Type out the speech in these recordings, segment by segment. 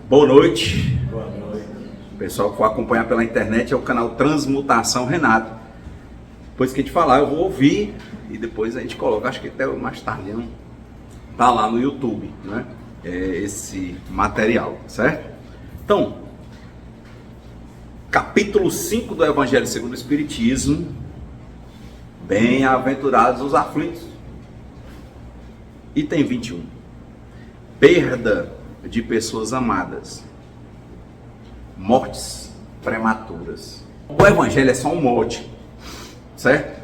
Boa noite. Boa noite. O pessoal que for acompanhar pela internet é o canal Transmutação Renato. Depois que a gente falar, eu vou ouvir e depois a gente coloca, acho que até mais tarde, não? Tá lá no YouTube, né? Esse material, certo? Então, capítulo 5 do Evangelho segundo o Espiritismo. Bem-aventurados os aflitos. Item 21. Perda de pessoas amadas. Mortes prematuras. O Evangelho é só um mote, certo?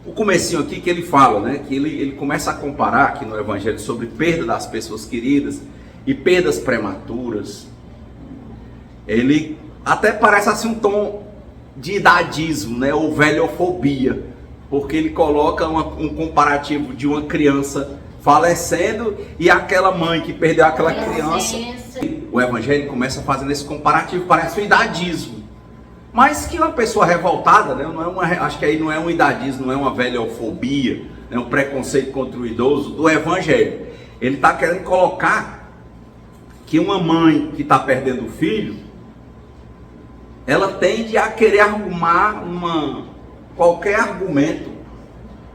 O comecinho aqui que ele fala, né? Que ele começa a comparar aqui no Evangelho sobre perda das pessoas queridas e perdas prematuras. Ele até parece assim um tom de idadismo, né? Ou velhofobia, porque ele coloca um comparativo de uma criança falecendo e aquela mãe que perdeu aquela criança. O Evangelho começa fazendo esse comparativo, parece um idadismo, mas que uma pessoa revoltada, né? Acho que aí não é um idadismo, não é uma velhofobia, é um preconceito contra o idoso do Evangelho. Ele está querendo colocar que uma mãe que está perdendo o filho, ela tende a querer arrumar qualquer argumento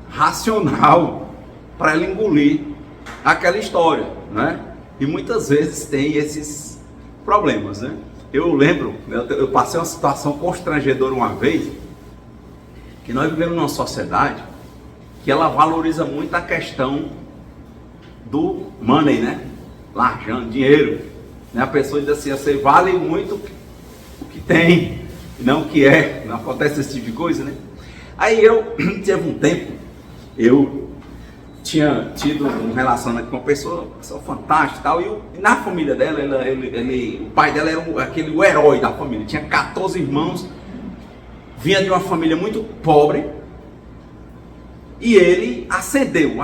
racional para ela engolir aquela história, né? E muitas vezes tem esses problemas, né? Eu lembro, eu passei uma situação constrangedora uma vez, que nós vivemos numa sociedade que ela valoriza muito a questão do money, né? Largando, dinheiro, né? A pessoa diz assim, você vale muito o que tem, não o que é. Não acontece esse tipo de coisa, né? Aí teve um tempo, eu tinha tido um relacionamento com uma pessoa fantástica e tal, e na família dela, o pai dela era o herói da família, tinha 14 irmãos, vinha de uma família muito pobre, e ele ascendeu,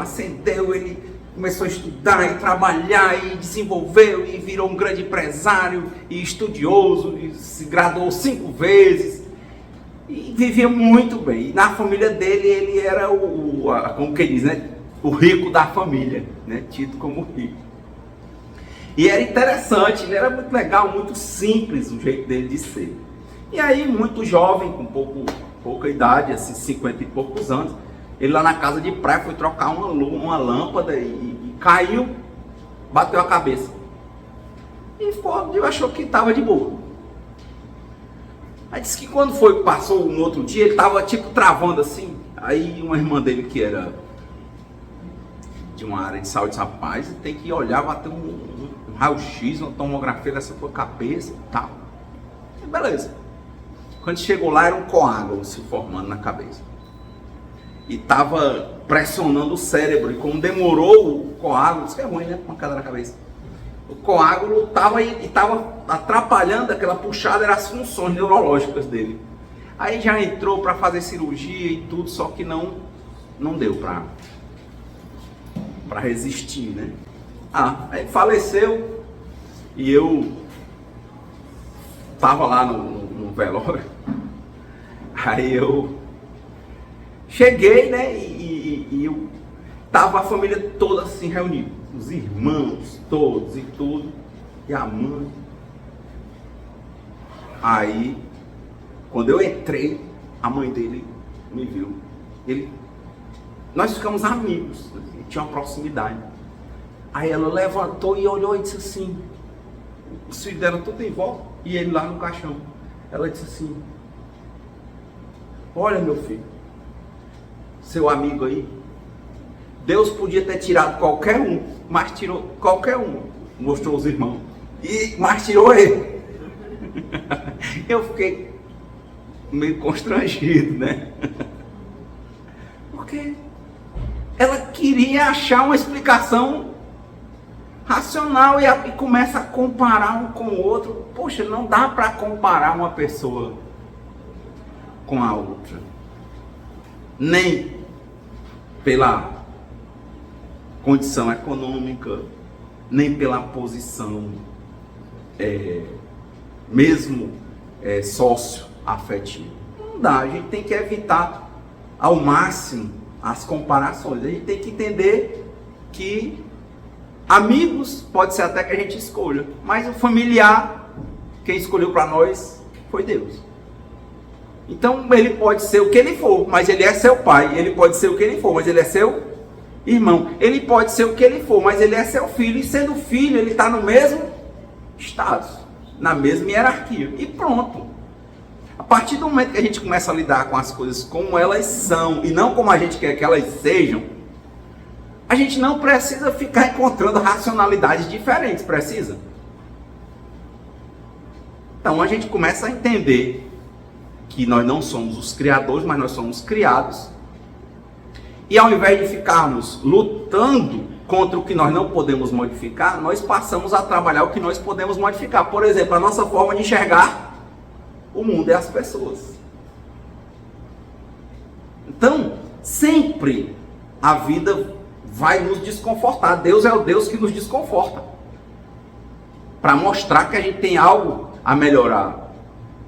ele começou a estudar e trabalhar e desenvolveu e virou um grande empresário e estudioso, e se graduou 5 vezes, e vivia muito bem. E na família dele, ele era como que diz, né? O rico da família, né? Tido como rico. E era interessante, ele era muito legal, muito simples o jeito dele de ser. E aí, muito jovem, com pouca idade, assim, 50 e poucos anos, ele lá na casa de praia foi trocar uma lâmpada e caiu, bateu a cabeça. E achou que estava de boa. Aí disse que quando passou no outro dia, ele estava tipo travando assim. Aí uma irmã dele que era de uma área de saúde, rapaz, tem que olhar, bater um raio-x, uma tomografia dessa sua cabeça e tal. E beleza. Quando chegou lá, era um coágulo se formando na cabeça. E estava pressionando o cérebro. E como demorou o coágulo, isso que é ruim, né? Pancada na cabeça. O coágulo estava atrapalhando aquela puxada, eram as funções neurológicas dele. Aí já entrou para fazer cirurgia e tudo, só que não deu para resistir, né? Aí faleceu e eu tava lá no velório. Aí eu cheguei, né? E eu tava a família toda assim reunida, os irmãos todos e tudo, e a mãe. Aí quando eu entrei, a mãe dele me viu. Nós ficamos amigos, tinha uma proximidade. Aí ela levantou e olhou e disse assim, os filhos dela tudo em volta e ele lá no caixão. Ela disse assim, olha meu filho, seu amigo aí, Deus podia ter tirado qualquer um, mas tirou qualquer um, mostrou os irmãos, mas tirou ele. Eu fiquei meio constrangido, né? Porque ela queria achar uma explicação racional e começa a comparar um com o outro. Poxa, não dá para comparar uma pessoa com a outra. Nem pela condição econômica, nem pela posição mesmo socioafetiva. Não dá, a gente tem que evitar ao máximo as comparações. A gente tem que entender que Amigos, pode ser até que a gente escolha, mas o familiar, quem escolheu para nós foi Deus. Então ele pode ser o que ele for, mas ele é seu pai. Ele pode ser o que ele for, mas ele é seu irmão. Ele pode ser o que ele for, mas ele é seu filho. E sendo filho, ele está no mesmo status, na mesma hierarquia. E pronto. A partir do momento que a gente começa a lidar com as coisas como elas são e não como a gente quer que elas sejam, a gente não precisa ficar encontrando racionalidades diferentes. Precisa? Então a gente começa a entender que nós não somos os criadores, mas nós somos criados. E ao invés de ficarmos lutando contra o que nós não podemos modificar, nós passamos a trabalhar o que nós podemos modificar. Por exemplo, a nossa forma de enxergar o mundo e as pessoas. Então, sempre a vida vai nos desconfortar. Deus é o Deus que nos desconforta. Para mostrar que a gente tem algo a melhorar.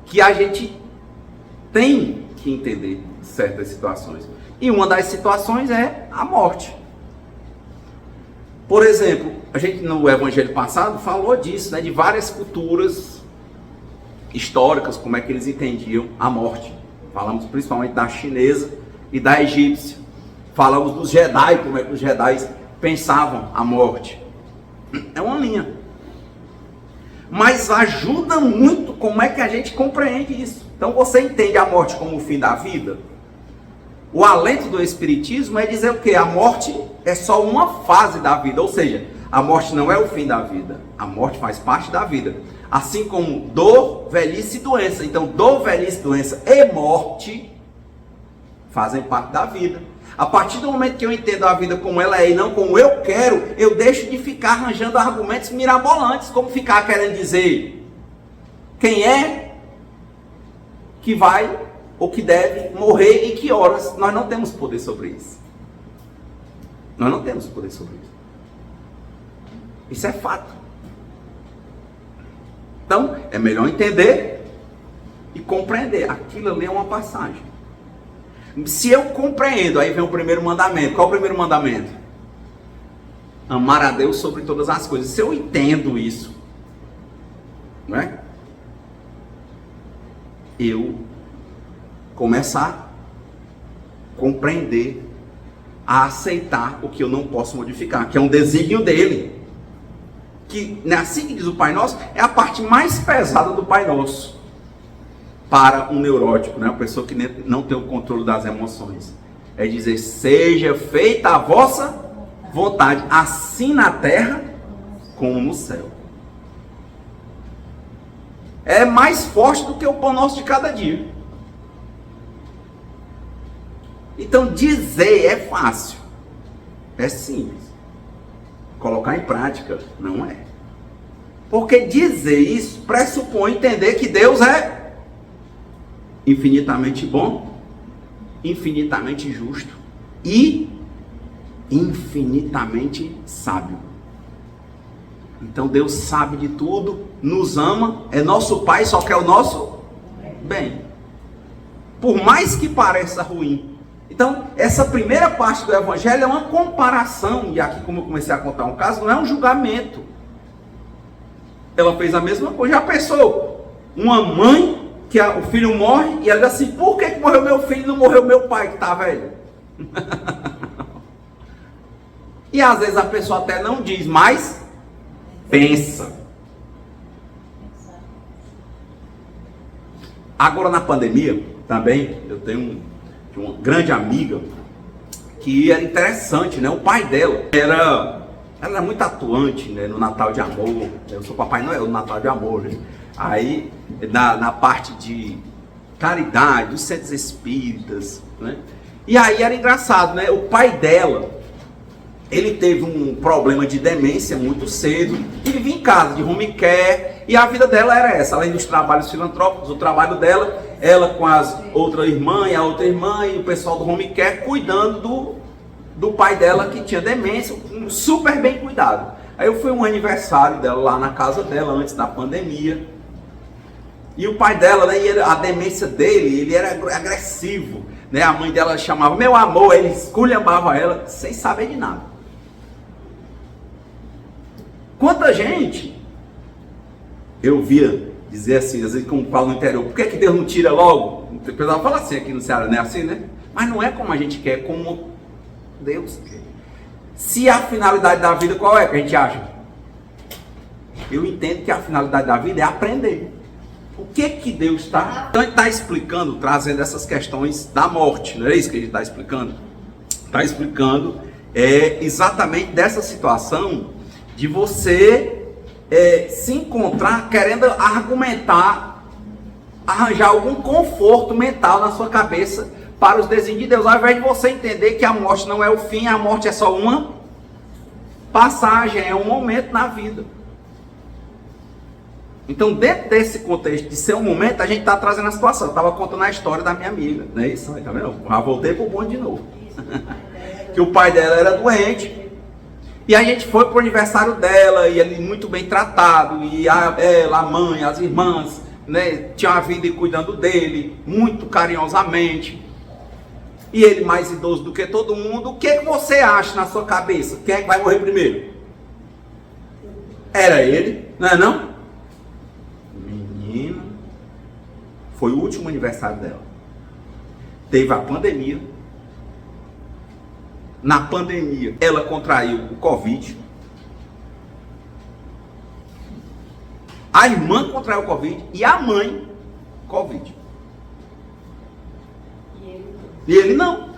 Que a gente tem que entender certas situações. E uma das situações é a morte. Por exemplo, a gente no evangelho passado falou disso, né, de várias culturas históricas, como é que eles entendiam a morte. Falamos principalmente da chinesa e da egípcia. Falamos dos Jedi, como é que os Jedi pensavam a morte. É uma linha. Mas ajuda muito como é que a gente compreende isso. Então você entende a morte como o fim da vida? O alento do Espiritismo é dizer o quê? A morte é só uma fase da vida. Ou seja, a morte não é o fim da vida. A morte faz parte da vida. Assim como dor, velhice e doença. Então dor, velhice, doença e morte fazem parte da vida. A partir do momento que eu entendo a vida como ela é e não como eu quero, eu deixo de ficar arranjando argumentos mirabolantes, como ficar querendo dizer quem é que vai ou que deve morrer e que horas. Nós não temos poder sobre isso. Nós não temos poder sobre isso. Isso é fato. Então, é melhor entender e compreender. Aquilo ali é uma passagem. Se eu compreendo, aí vem o primeiro mandamento. Qual é o primeiro mandamento? Amar a Deus sobre todas as coisas. Se eu entendo isso, não é? Eu começar a compreender, a aceitar o que eu não posso modificar, que é um desígnio dele. Que, assim que diz o Pai Nosso, é a parte mais pesada do Pai Nosso. Para um neurótico, né? Uma pessoa que não tem o controle das emoções. É dizer, seja feita a vossa vontade, assim na terra como no céu. É mais forte do que o pão nosso de cada dia. Então dizer é fácil. É simples. Colocar em prática não é. Porque dizer isso pressupõe entender que Deus é infinitamente bom, infinitamente justo e infinitamente sábio. Então Deus sabe de tudo, nos ama, é nosso Pai, só quer o nosso bem. Por mais que pareça ruim. Então, essa primeira parte do Evangelho é uma comparação, e aqui como eu comecei a contar um caso, não é um julgamento. Ela fez a mesma coisa. Já pensou? Uma mãe que o filho morre e ela diz assim, por que morreu meu filho e não morreu meu pai que está velho? E às vezes a pessoa até não diz, mas pensa. Agora na pandemia, também, eu tenho uma grande amiga que era interessante, né? O pai dela ela era muito atuante, né? No Natal de Amor. Eu sou Papai Noel no Natal de Amor, né? Aí, na parte de caridade, dos centros espíritas, né? E aí era engraçado, né? O pai dela, ele teve um problema de demência muito cedo, e vivia em casa, de home care, e a vida dela era essa, além dos trabalhos filantrópicos, o trabalho dela, ela com as outra irmã e a outra irmã, e o pessoal do home care, cuidando do pai dela que tinha demência, super bem cuidado. Aí eu fui um aniversário dela lá na casa dela, antes da pandemia, e o pai dela, né, a demência dele, ele era agressivo, né? A mãe dela chamava, meu amor, ele esculhambava ela, sem saber de nada. Quanta gente eu via dizer assim, às vezes como falo no interior, por que Deus não tira logo? O pessoal fala assim aqui no Ceará, não é assim, né? Mas não é como a gente quer, como Deus quer. Se a finalidade da vida, qual é que a gente acha? Eu entendo que a finalidade da vida é aprender. O que Deus está... Então ele está explicando, trazendo essas questões da morte, não é isso que ele está explicando? Está explicando exatamente dessa situação de você se encontrar querendo argumentar, arranjar algum conforto mental na sua cabeça para os desígnios de Deus, ao invés de você entender que a morte não é o fim, a morte é só uma passagem, é um momento na vida. Então, dentro desse contexto de ser um momento, a gente está trazendo a situação. Eu estava contando a história da minha amiga, não é isso? Tá vendo? Já voltei pro bonde de novo. Que o pai dela era doente. E a gente foi pro aniversário dela, e ele muito bem tratado, e ela, a mãe, as irmãs, né, tinham a vida cuidando dele, muito carinhosamente. E ele mais idoso do que todo mundo. O que você acha na sua cabeça? Quem é que vai morrer primeiro? Era ele, não é não? Menino, foi o último aniversário dela. Teve a pandemia. Na pandemia, ela contraiu o Covid. A irmã contraiu o Covid e a mãe, Covid. E ele não.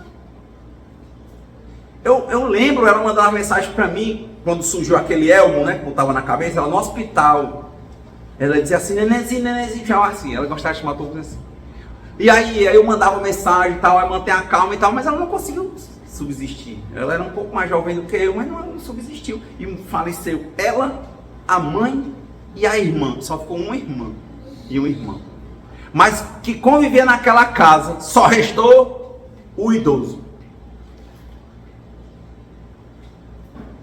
Eu lembro, ela mandava uma mensagem para mim, quando surgiu aquele elmo, né, que estava na cabeça, ela no hospital. Ela dizia assim, nenenzinho, já assim, ela gostava de chamar todos assim. E aí eu mandava mensagem e tal, aí manter a calma e tal, mas ela não conseguiu subsistir. Ela era um pouco mais jovem do que eu, mas não subsistiu. E faleceu ela, a mãe e a irmã. Só ficou uma irmã e um irmão. Mas que convivia naquela casa, só restou o idoso.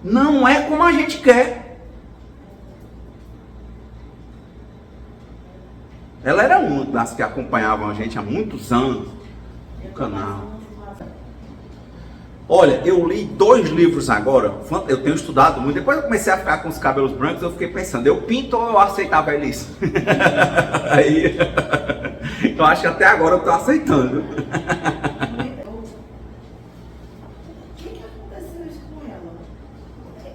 Não é como a gente quer. Ela era uma das que acompanhavam a gente há muitos anos no canal. Olha, eu li 2 livros agora, eu tenho estudado muito, depois eu comecei a ficar com os cabelos brancos, eu fiquei pensando, eu pinto ou eu aceito a velhice? Aí, eu acho que até agora eu estou aceitando. O que aconteceu isso com ela?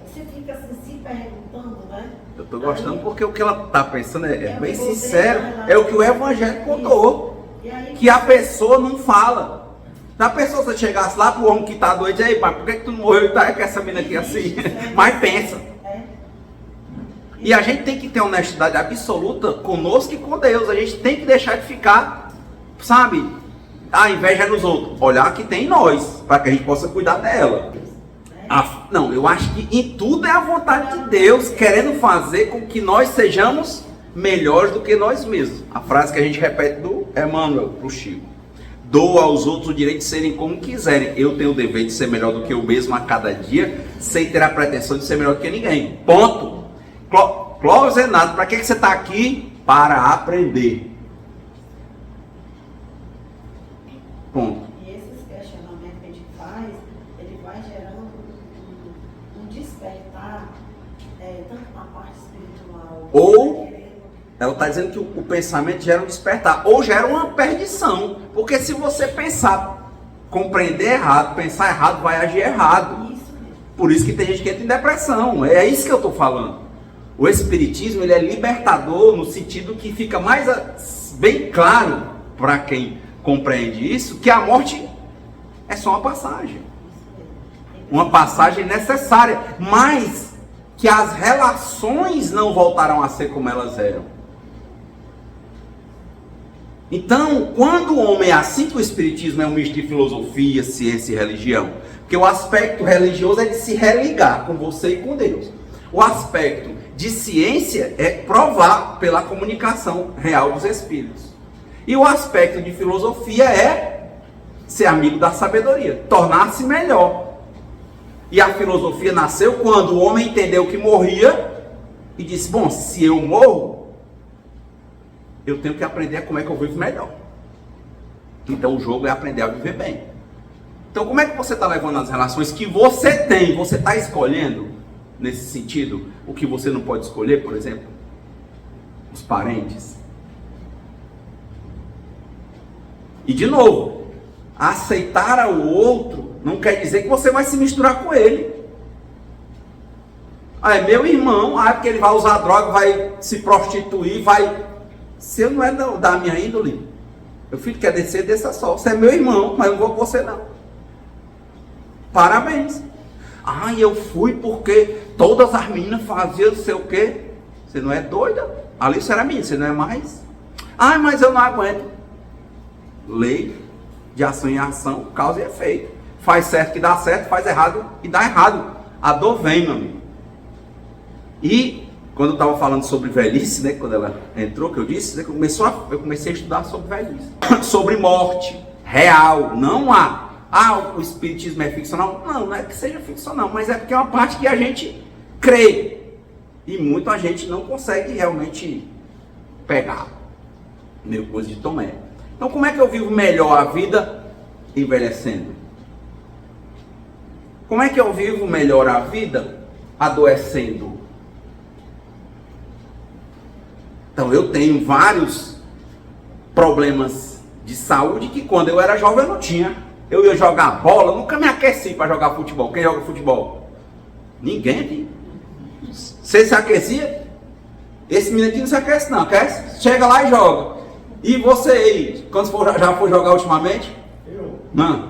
Você fica assim se perguntando, né? Eu estou gostando porque o que ela está pensando é bem sincero, é o que o Evangelho contou, que a pessoa não fala. Se a pessoa, se chegasse lá pro homem que está doente, aí, pai, por que tu não morreu e tá com essa mina aqui assim? Mas pensa. E a gente tem que ter honestidade absoluta conosco e com Deus. A gente tem que deixar de ficar, sabe, a inveja nos outros. Olhar que tem em nós, para que a gente possa cuidar dela. Não, eu acho que em tudo é a vontade de Deus, querendo fazer com que nós sejamos melhores do que nós mesmos. A frase que a gente repete do Emmanuel pro Chico. Dou aos outros o direito de serem como quiserem. Eu tenho o dever de ser melhor do que eu mesmo a cada dia, sem ter a pretensão de ser melhor do que ninguém. Ponto. Clóvis Renato, para que você está aqui? Para aprender. Ponto. E esses questionamentos que a gente faz, ele vai gerando um despertar, tanto na parte espiritual. Ou ela está dizendo que o pensamento gera um despertar, ou gera uma perdição. Porque se você pensar, compreender errado, pensar errado, vai agir errado. Isso mesmo. Por isso que tem gente que entra em depressão. É isso que eu estou falando. O Espiritismo, ele é libertador no sentido que fica mais bem claro para quem compreende isso, que a morte é só uma passagem. Uma passagem necessária, mas que as relações não voltarão a ser como elas eram. Então, quando o homem é assim, que o Espiritismo é um misto de filosofia, ciência e religião, porque o aspecto religioso é de se religar com você e com Deus. O aspecto de ciência é provar pela comunicação real dos espíritos. E o aspecto de filosofia é ser amigo da sabedoria, tornar-se melhor. E a filosofia nasceu quando o homem entendeu que morria e disse, bom, se eu morro, eu tenho que aprender como é que eu vivo melhor. Então o jogo é aprender a viver bem. Então como é que você está levando as relações que você tem, você está escolhendo? nesse sentido? O que você não pode escolher, por exemplo? Os parentes. E de novo, aceitar o outro não quer dizer que você vai se misturar com ele. Ah, é meu irmão, porque ele vai usar droga, vai se prostituir, vai... Se eu não é da minha índole, meu filho quer descer, desça só. Você é meu irmão, mas eu não vou com você não. Parabéns. Eu fui porque todas as meninas faziam não sei o quê. Você não é doida? Ali você era minha, você não é mais? Mas eu não aguento. Lei de ação em ação, causa e efeito. Faz certo que dá certo, faz errado e dá errado. A dor vem, meu amigo. E quando eu estava falando sobre velhice, né, quando ela entrou, que eu disse, né, eu comecei a estudar sobre velhice. Sobre morte real, não o espiritismo é ficcional. Não é que seja ficcional, mas é porque é uma parte que a gente crê. E muita gente não consegue realmente pegar. Meio coisa de Tomé. Então como é que eu vivo melhor a vida envelhecendo? Como é que eu vivo melhor a vida adoecendo? Então eu tenho vários problemas de saúde que quando eu era jovem eu não tinha. Eu ia jogar bola, nunca me aqueci para jogar futebol. Quem joga futebol? Ninguém aqui. Você se aquecia? Esse menino aqui não se aquece não, aquece? Chega lá e joga. E você aí, quando já foi jogar ultimamente? Eu? Não.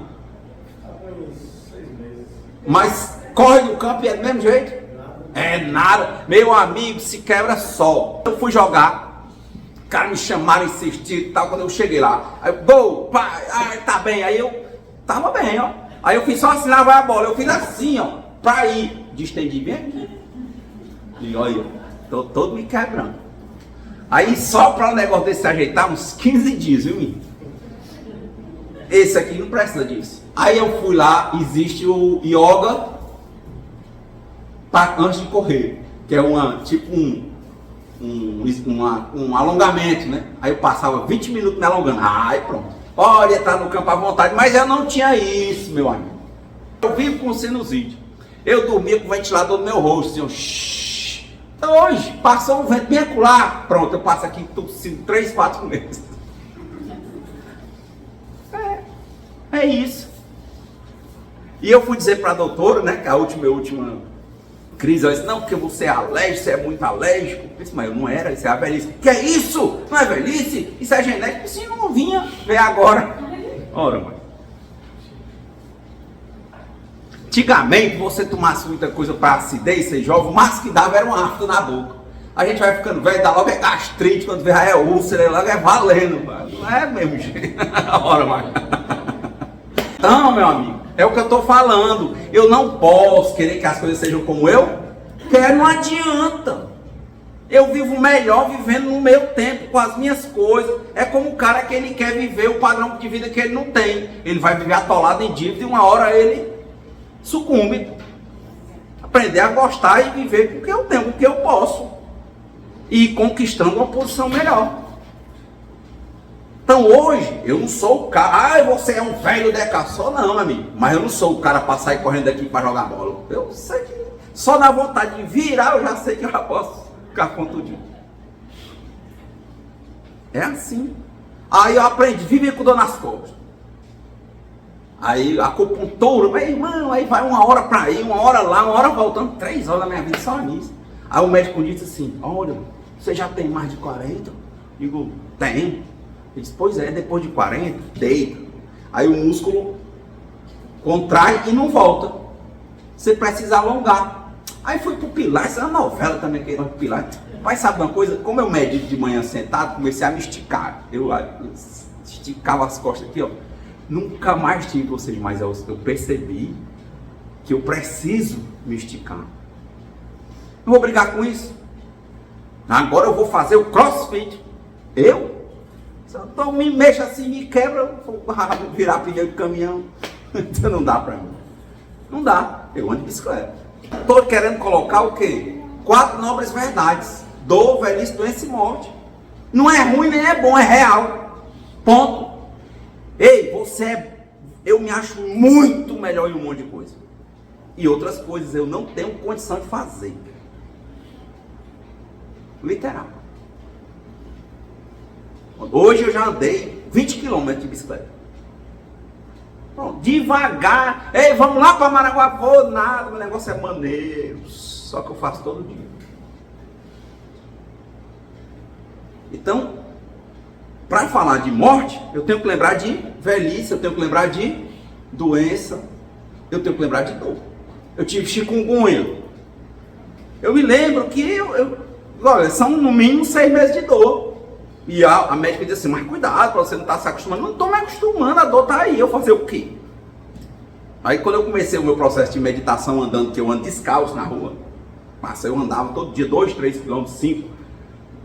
Há uns 6 meses. Mas corre no campo e é do mesmo jeito? Nada. É nada. Meu amigo, se quebra só. Eu fui jogar, os caras me chamaram, insistiram e tal, quando eu cheguei lá. Aí, gol, pá, tá bem. Aí eu tava bem, ó. Aí eu fiz só assim, lá vai a bola. Eu fiz assim, ó, pra ir. Distendi bem aqui. E olha, tô todo me quebrando. Aí só para o negócio desse se ajeitar, uns 15 dias, viu, menino? Esse aqui não precisa disso. Aí eu fui lá, existe o yoga antes de correr, que é um alongamento, né? Aí eu passava 20 minutos me alongando. Aí pronto. Pode entrar no campo à vontade, mas eu não tinha isso, meu amigo. Eu vivo com sinusite. Eu dormia com o ventilador no meu rosto, assim, hoje, passou um vento bem acolá, pronto, eu passo aqui tossindo 3, 4 meses. É isso. E eu fui dizer para a doutora, né, que a última crise, ela disse, não, porque você é alérgico, você é muito alérgico. Eu disse, mas eu não era, isso é a velhice. Que é isso? Não é velhice? Isso é genético? Sim, não vinha ver agora. Ora, mãe. Antigamente, você tomasse muita coisa para acidez, ser jovem, o máximo que dava era um afto na boca. A gente vai ficando velho, dá logo é gastrite, quando vê é úlcera, logo é valendo, mano. Não é mesmo jeito. Ora, mano. Então, meu amigo, é o que eu estou falando. Eu não posso querer que as coisas sejam como eu quero, não adianta. Eu vivo melhor vivendo no meu tempo, com as minhas coisas. É como o cara que ele quer viver o padrão de vida que ele não tem. Ele vai viver atolado em dívida e uma hora ele sucumbe. Aprender a gostar e viver com o que eu tenho, com o que eu posso. E conquistando uma posição melhor. Então hoje, eu não sou o cara, você é um velho decassor, não, amigo. Mas eu não sou o cara para sair correndo daqui para jogar bola. Eu sei que só na vontade de virar, eu já sei que eu já posso ficar contundinho. É assim. Aí eu aprendi, viver com dor nas costas. Aí acupuntura, meu irmão, aí vai uma hora para ir, uma hora lá, uma hora voltando, 3 horas da minha vida só nisso. Aí o médico disse assim, olha, você já tem mais de 40? Digo, tem. Ele disse, pois é, depois de 40, deita. Aí o músculo contrai e não volta. Você precisa alongar. Aí fui pro Pilates, é uma novela também que é pro Pilates. Pai, sabe uma coisa? Como eu medito de manhã sentado, comecei a me esticar. Eu esticava as costas aqui, ó. Nunca mais tive, ou seja, mas eu percebi que eu preciso me esticar. Não vou brigar com isso. Agora eu vou fazer o crossfit. Eu? Então me mexa assim, me quebra, vou virar pneu de caminhão. Então não dá pra mim. Não dá. Eu ando de bicicleta. Estou querendo colocar o quê? 4 nobres verdades. Dor, velhice, doença e morte. Não é ruim nem é bom, é real. Ponto. Ei, eu me acho muito melhor em um monte de coisa. e outras coisas eu não tenho condição de fazer. Literal. Hoje eu já andei 20 km de bicicleta. Pronto, devagar. Ei, vamos lá para Maraguá. Vou nada, meu negócio é maneiro. Só que eu faço todo dia. Então, para falar de morte, eu tenho que lembrar de velhice, eu tenho que lembrar de doença, eu tenho que lembrar de dor. Eu tive chikungunya. Eu me lembro que olha, são no mínimo 6 meses de dor. E a médica disse assim, mas cuidado para você não estar se acostumando. Não estou me acostumando, a dor está aí. Eu fazer o quê? Aí quando eu comecei o meu processo de meditação andando, que eu ando descalço na rua, eu andava todo dia 2, 3 km, 5,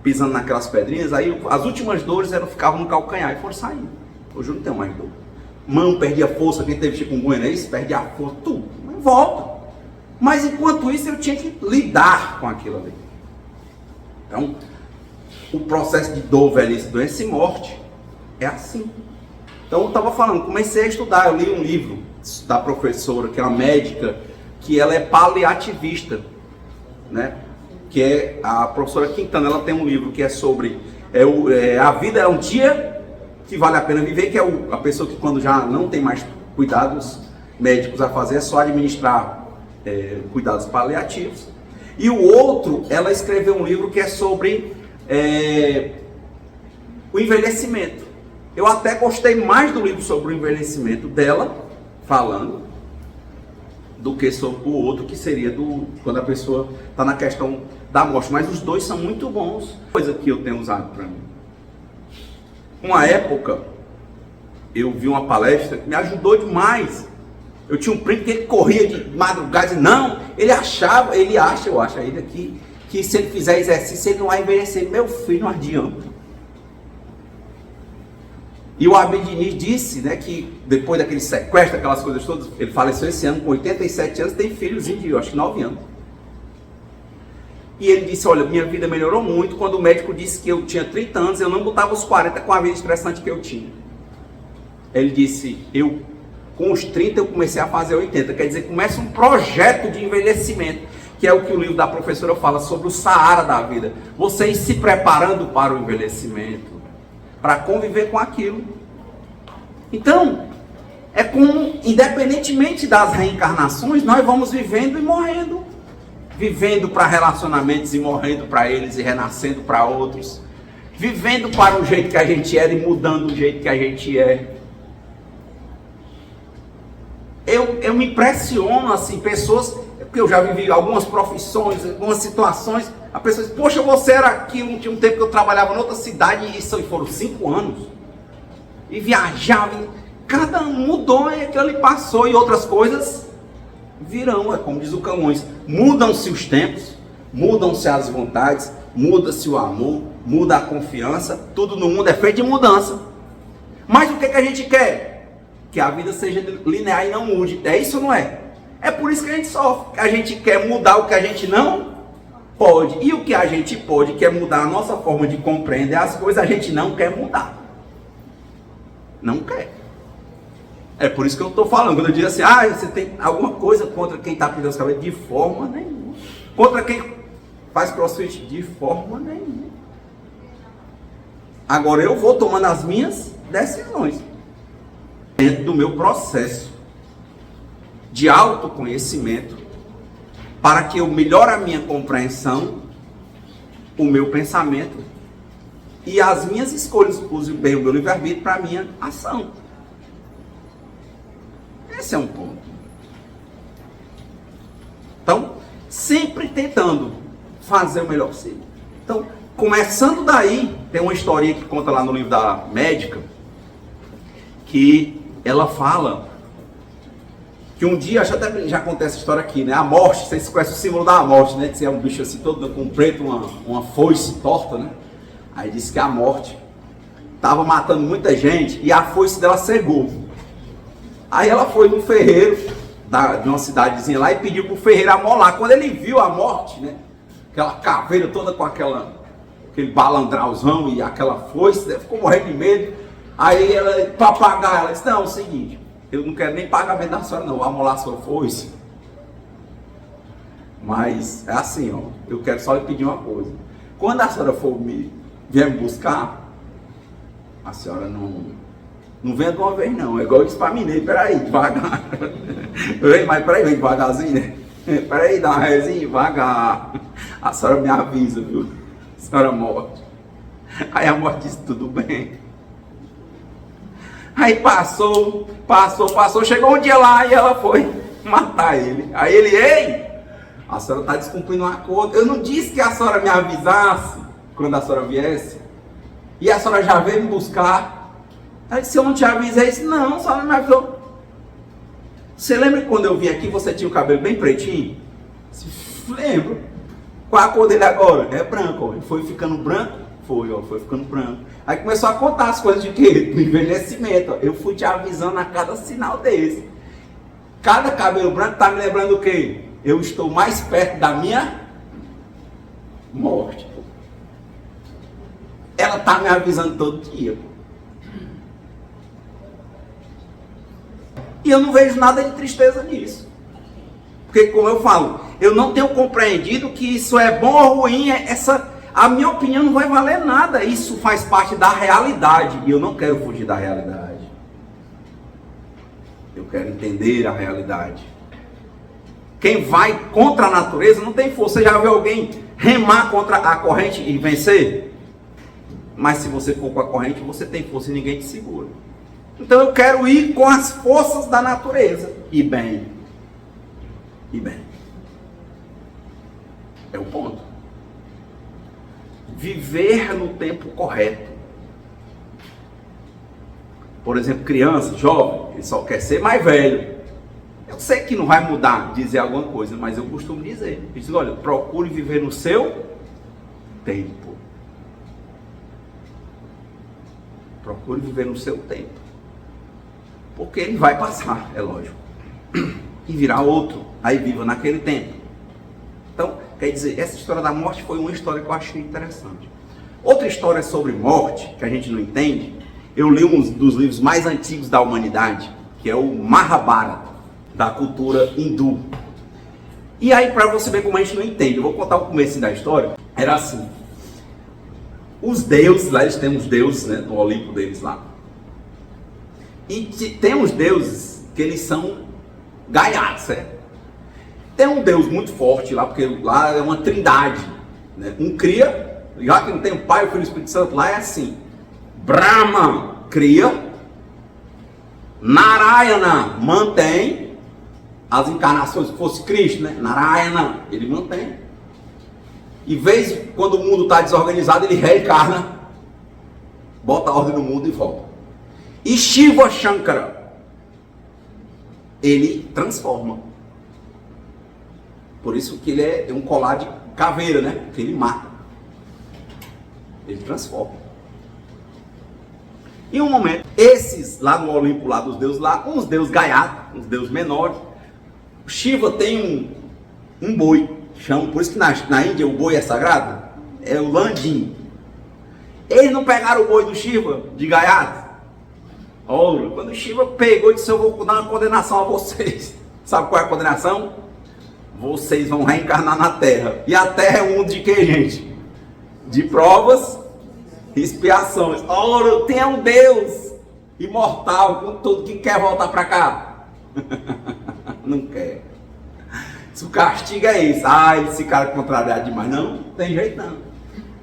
pisando naquelas pedrinhas, aí as últimas dores ficavam no calcanhar e foram saindo. Hoje eu não tenho mais dor. Mão, perdi a força, quem teve chikungunya, não é isso? Perdi a força, tudo. Mas volta. Mas enquanto isso eu tinha que lidar com aquilo ali. Então, o processo de dor, velhice, doença e morte é assim. Então eu estava falando, comecei a estudar, eu li um livro da professora, que é uma médica, que ela é paliativista, né? Que é a professora Quintana. Ela tem um livro que é sobre a vida é um dia que vale a pena viver, que é a pessoa que quando já não tem mais cuidados médicos a fazer, é só administrar cuidados paliativos. E o outro, ela escreveu um livro que é sobre o envelhecimento. Eu até gostei mais do livro sobre o envelhecimento dela, falando, do que sobre o outro, que seria quando a pessoa está na questão da morte. Mas os dois são muito bons. Coisa que eu tenho usado para mim. Uma época, eu vi uma palestra que me ajudou demais. Eu tinha um primo que ele corria de madrugada e não, ele acha ele aqui, que se ele fizer exercício, ele não vai envelhecer. Meu filho, não adianta. E o Abid Diniz disse, né, que depois daquele sequestro, aquelas coisas todas, ele faleceu esse ano com 87 anos, tem filhozinho de, acho que 9 anos. E ele disse, olha, minha vida melhorou muito. Quando o médico disse que eu tinha 30 anos, eu não botava os 40 com a vida estressante que eu tinha. Ele disse, com os 30 eu comecei a fazer 80. Quer dizer, começa um projeto de envelhecimento, que é o que o livro da professora fala sobre o Saara da vida. Você ir se preparando para o envelhecimento, para conviver com aquilo. Então, é como, independentemente das reencarnações, nós vamos vivendo e morrendo. Vivendo para relacionamentos e morrendo para eles e renascendo para outros. Vivendo para o jeito que a gente era e mudando o jeito que a gente é. Eu me impressiono, assim, pessoas, porque eu já vivi algumas profissões, algumas situações, a pessoa diz, poxa, você era aqui, tinha um tempo que eu trabalhava em outra cidade, e isso foram 5 anos, e viajava, cada um mudou, e aquilo ali passou, e outras coisas virão, é como diz o Camões, mudam-se os tempos, mudam-se as vontades, muda-se o amor, muda a confiança, tudo no mundo é feito de mudança. Mas o que a gente quer? Que a vida seja linear e não mude. É isso ou não é? É por isso que a gente sofre. A gente quer mudar o que a gente não pode. E o que a gente pode, que é mudar a nossa forma de compreender as coisas, a gente não quer mudar. Não quer. É por isso que eu estou falando. Quando eu digo assim, você tem alguma coisa contra quem está pedindo os cabelos? De forma nenhuma. Contra quem faz crossfit? De forma nenhuma. Agora eu vou tomando as minhas decisões dentro do meu processo de autoconhecimento, para que eu melhore a minha compreensão, o meu pensamento e as minhas escolhas, use bem o meu livre-arbítrio para a minha ação. Esse é um ponto. Então, sempre tentando fazer o melhor possível. Então, começando daí, tem uma historinha que conta lá no livro da médica, que ela fala que um dia, até já contei essa história aqui, né? A morte, vocês conhecem o símbolo da morte, né? Que é um bicho assim todo com preto, uma foice torta, né? Aí disse que a morte estava matando muita gente e a foice dela cegou. Aí ela foi no ferreiro de uma cidadezinha lá e pediu pro ferreiro amolar. Quando ele viu a morte, né? Aquela caveira toda com aquele balandrauzão e aquela foice, né? Ficou morrendo de medo. Aí ela, para pagar, ela disse, não, é o seguinte, eu não quero nem pagamento da senhora não, vou amolar a sua foice. Mas é assim, ó, eu quero só lhe pedir uma coisa. Quando a senhora vier me buscar, a senhora não venha de uma vez não. É igual eu disse pra mim, peraí, devagar. Mas peraí, vem devagarzinho, né? Peraí, dá uma rezinha, devagar. A senhora me avisa, viu? A senhora morte. Aí a morte disse, tudo bem. Aí passou, chegou um dia lá e ela foi matar ele. Aí ele, ei, a senhora está descumprindo um acordo. Eu não disse que a senhora me avisasse quando a senhora viesse. E a senhora já veio me buscar. Aí disse, eu não te avisei. Disse, não, a senhora não me avisou. Você lembra que quando eu vim aqui você tinha o cabelo bem pretinho? Disse, lembro. Qual a cor dele agora? É branco, ó. Ele foi ficando branco. Foi ficando branco. Aí começou a contar as coisas de quê? Do envelhecimento. Ó. Eu fui te avisando a cada sinal desse. Cada cabelo branco está me lembrando o quê? Eu estou mais perto da minha morte. Ela está me avisando todo dia. E eu não vejo nada de tristeza nisso. Porque, como eu falo, eu não tenho compreendido que isso é bom ou ruim. A minha opinião não vai valer nada. Isso faz parte da realidade. E eu não quero fugir da realidade. Eu quero entender a realidade. Quem vai contra a natureza não tem força. Você já viu alguém remar contra a corrente e vencer? Mas se você for com a corrente, você tem força e ninguém te segura. Então eu quero ir com as forças da natureza. E bem. É o ponto. Viver no tempo correto. Por exemplo, criança, jovem, ele só quer ser mais velho. Eu sei que não vai mudar, dizer alguma coisa, mas eu costumo dizer. Eu digo, olha, procure viver no seu tempo. Procure viver no seu tempo. Porque ele vai passar, é lógico. E virá outro. Aí viva naquele tempo. Então, quer dizer, essa história da morte foi uma história que eu achei interessante. Outra história sobre morte, que a gente não entende, eu li um dos livros mais antigos da humanidade, que é o Mahabharata, da cultura hindu. E aí, para você ver como a gente não entende, eu vou contar o começo da história. Era assim. Os deuses, lá eles têm os deuses, né, do Olimpo deles lá. E tem uns deuses que eles são gaiatos, certo? Tem um deus muito forte lá, porque lá é uma trindade, né? Um cria, já que não tem o Pai, o Filho e o Espírito Santo, lá é assim. Brahma cria, Narayana mantém as encarnações, se fosse Cristo, né? Narayana, ele mantém. E vez quando o mundo está desorganizado, ele reencarna, bota a ordem no mundo e volta. E Shiva Shankara, ele transforma. Por isso que ele é um colar de caveira, né? Porque ele mata. Ele transforma. Em um momento, esses lá no Olimpo, lá dos deuses, lá, uns deuses gaiatos, uns deuses menores. O Shiva tem um boi, chama, por isso que na Índia o boi é sagrado, é o landim. Eles não pegaram o boi do Shiva, de gaiato. Ora, quando o Shiva pegou e disse, eu vou dar uma condenação a vocês. Sabe qual é a condenação? Vocês vão reencarnar na Terra. E a Terra é um mundo de quê, gente? De provas e expiações. Ora, tem um Deus imortal com tudo que quer voltar para cá. Não quer. Se o castigo é esse, eles ficaram contrariados demais. Não tem jeito não.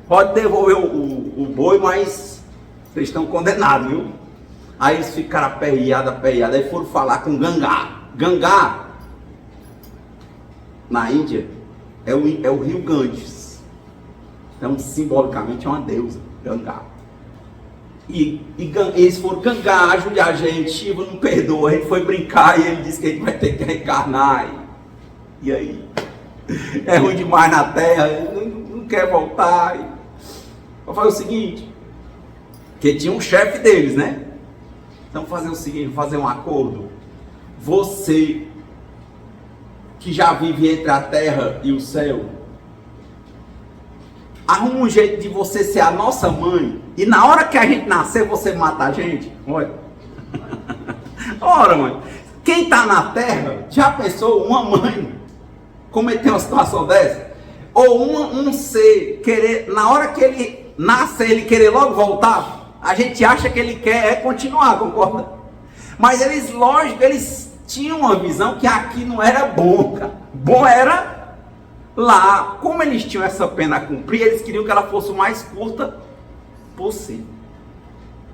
Pode devolver o boi, mas vocês estão condenados, viu? Aí eles ficaram aperreados, aí foram falar com Gangá. Gangá, na Índia, é o rio Ganges. Então, simbolicamente, é uma deusa, Gangá. E eles foram, Gangá, ajude a gente, Shiva não perdoa, a gente foi brincar e ele disse que a gente vai ter que reencarnar. E aí? É ruim demais na Terra, não quer voltar. Eu falei o seguinte, que tinha um chefe deles, né? Então fazer o seguinte, fazer um acordo. Você que já vive entre a terra e o céu, arruma um jeito de você ser a nossa mãe, e na hora que a gente nascer, você mata a gente. Olha. Ora, mãe, quem está na terra, já pensou uma mãe cometer uma situação dessa? Ou um ser querer, na hora que ele nasce, ele querer logo voltar? A gente acha que ele quer continuar, concorda? Mas eles, lógico, eles tinham uma visão que aqui não era bom, cara. Bom era lá. Como eles tinham essa pena a cumprir, eles queriam que ela fosse o mais curta possível.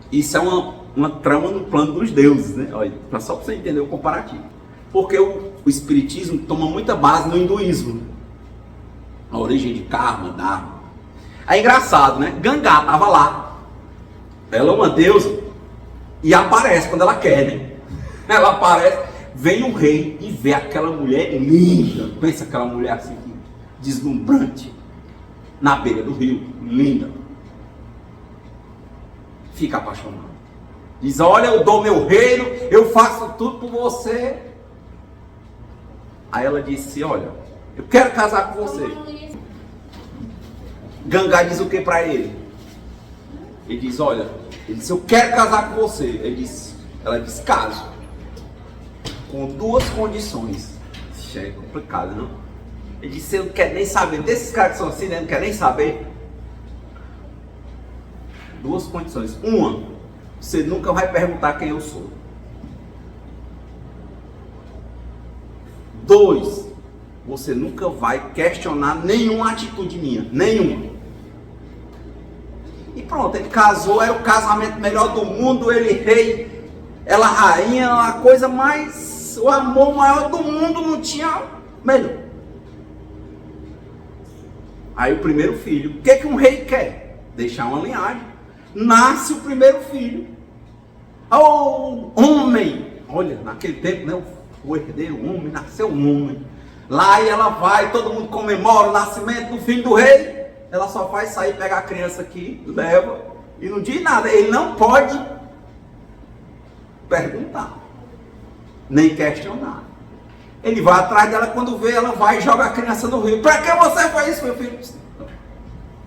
Isso é uma trama no plano dos deuses, né? Olha, só para você entender o comparativo. Porque o espiritismo toma muita base no hinduísmo. A origem de karma, dharma. É engraçado, né? Gangá estava lá. Ela é uma deusa e aparece quando ela quer, né? Ela aparece, vem o rei e vê aquela mulher linda. Pensa aquela mulher assim, deslumbrante, na beira do rio, linda. Fica apaixonado. Diz, olha, eu dou meu reino, eu faço tudo por você. Aí ela disse, olha, eu quero casar com você. Gangá diz o que para ele? Ele diz, olha, ele disse, eu quero casar com você. Ela disse, caso. Com duas condições. Isso é complicado, não? Ele disse, você não quer nem saber. Desses caras que são assim, né? Não quer nem saber. Duas condições. Uma, você nunca vai perguntar quem eu sou. 2, você nunca vai questionar nenhuma atitude minha. Nenhuma. E pronto, ele casou, era o casamento melhor do mundo, ele rei, ela rainha, a coisa mais, o amor maior do mundo, não tinha melhor. Aí o primeiro filho, o que um rei quer? Deixar uma linhagem. Nasce o primeiro filho. Oh, homem! Olha, naquele tempo, né, o herdeiro, o homem, nasceu um homem. Lá e ela vai, todo mundo comemora o nascimento do filho do rei. Ela só faz sair, pega a criança aqui, leva e não diz nada. Ele não pode perguntar, nem questionar. Ele vai atrás dela, quando vê, ela vai e joga a criança no rio. Para que você faz isso, meu filho?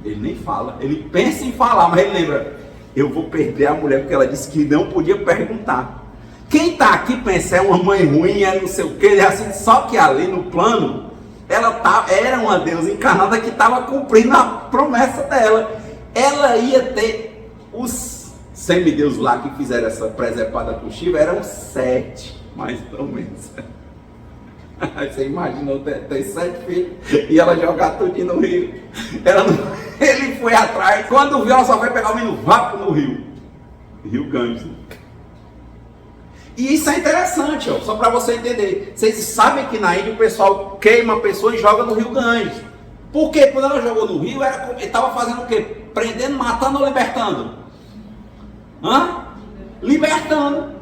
Ele nem fala, ele pensa em falar, mas ele lembra, eu vou perder a mulher porque ela disse que não podia perguntar. Quem está aqui pensa, é uma mãe ruim, é não sei o que, é assim, só que ali no plano, ela era uma deusa encarnada que estava cumprindo a promessa dela. Ela ia ter os semideuses lá que fizeram essa presepada com Shiva, eram 7, mais ou menos. Aí você imaginou ter 7 filhos e ela jogar tudo no rio. Ele foi atrás, quando viu, ela só foi pegar o menino, vapo no rio. Rio Ganges. E isso é interessante, ó, só para você entender. Vocês sabem que na Índia o pessoal queima a pessoa e joga no rio Ganges. Porque quando ela jogou no rio, ele estava fazendo o quê? Prendendo, matando ou libertando? Libertando.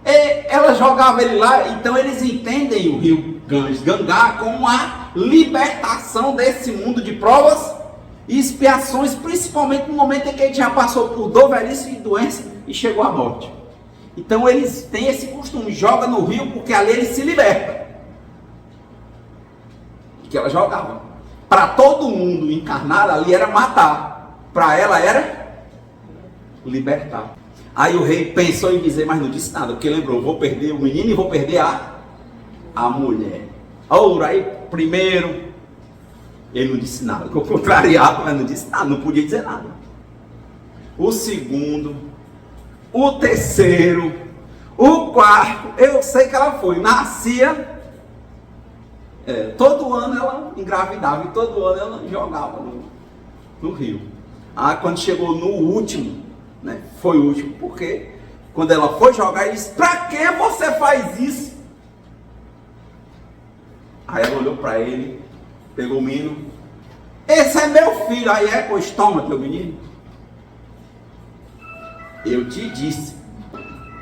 E ela jogava ele lá, então eles entendem o rio Ganges, Gangá, como a libertação desse mundo de provas e expiações, principalmente no momento em que ele já passou por dor, velhice e doença e chegou à morte. Então eles têm esse costume, joga no rio porque ali ele se liberta. Que ela jogava. Para todo mundo encarnado ali era matar. Para ela era libertar. Aí o rei pensou em dizer, mas não disse nada, porque lembrou, vou perder o menino e vou perder a mulher. Aí primeiro, ele não disse nada, ficou contrariado, mas não disse nada, não podia dizer nada. O segundo, o terceiro, o quarto, eu sei que ela foi, nascia, todo ano ela engravidava e todo ano ela jogava no rio. Aí quando chegou no último, né, foi o último, porque quando ela foi jogar, ele disse, pra que você faz isso? Aí ela olhou para ele, pegou o menino, esse é meu filho. Aí pois toma teu menino. Eu te disse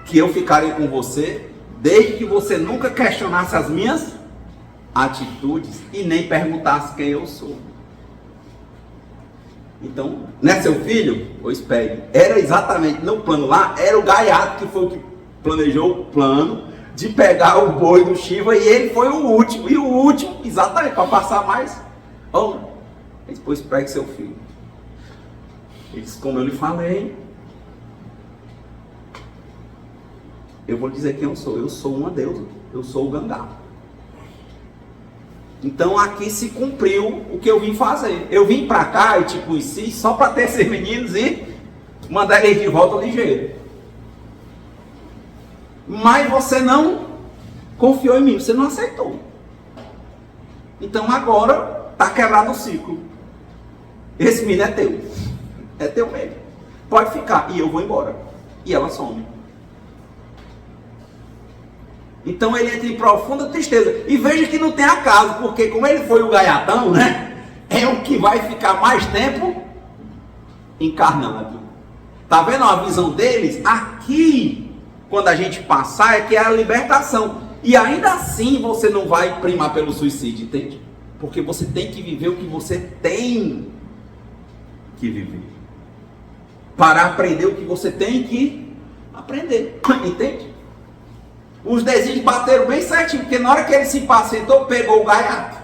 que eu ficarei com você desde que você nunca questionasse as minhas atitudes e nem perguntasse quem eu sou. Então, não é seu filho? Pois pegue. Era exatamente no plano lá, era o gaiato que foi o que planejou o plano de pegar o boi do Shiva e ele foi o último. E o último, exatamente, para passar mais. Ele depois pegue seu filho. Ele disse, como eu lhe falei, eu vou dizer quem eu sou. Eu sou uma deusa. Eu sou o Gangá. Então aqui se cumpriu o que eu vim fazer. Eu vim para cá e tipo isso só para ter esses meninos e mandar eles de volta ligeiro. Mas você não confiou em mim, você não aceitou. Então agora está quebrado o ciclo. Esse menino é teu. É teu mesmo. Pode ficar. E eu vou embora. E ela some. Então ele entra em profunda tristeza. E veja que não tem acaso, porque como ele foi o gaiatão, né? É o que vai ficar mais tempo encarnado. Tá vendo a visão deles? Aqui, quando a gente passar, é que é a libertação. E ainda assim você não vai primar pelo suicídio, entende? Porque você tem que viver o que você tem que viver. Para aprender o que você tem que aprender. Entende? Os desígnios bateram bem certinho, porque na hora que ele se pacientou, pegou o gaiato.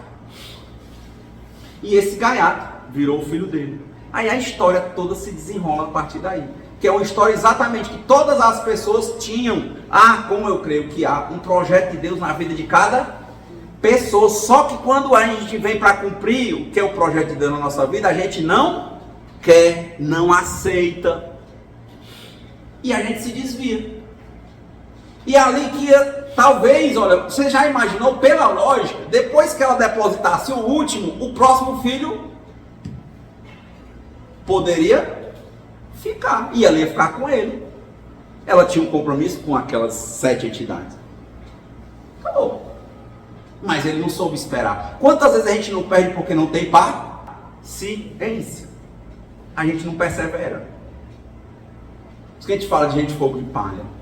E esse gaiato virou o filho dele. Aí a história toda se desenrola a partir daí. Que é uma história exatamente que todas as pessoas tinham. Como eu creio que há um projeto de Deus na vida de cada pessoa. Só que quando a gente vem para cumprir o que é o projeto de Deus na nossa vida, a gente não quer, não aceita. E a gente se desvia. E ali que talvez, olha, você já imaginou pela lógica, depois que ela depositasse o último, o próximo filho poderia ficar. E ela ia ficar com ele. Ela tinha um compromisso com aquelas 7 entidades. Acabou. Mas ele não soube esperar. Quantas vezes a gente não perde porque não tem paciência? A gente não persevera. Por isso que a gente fala de gente fogo de palha.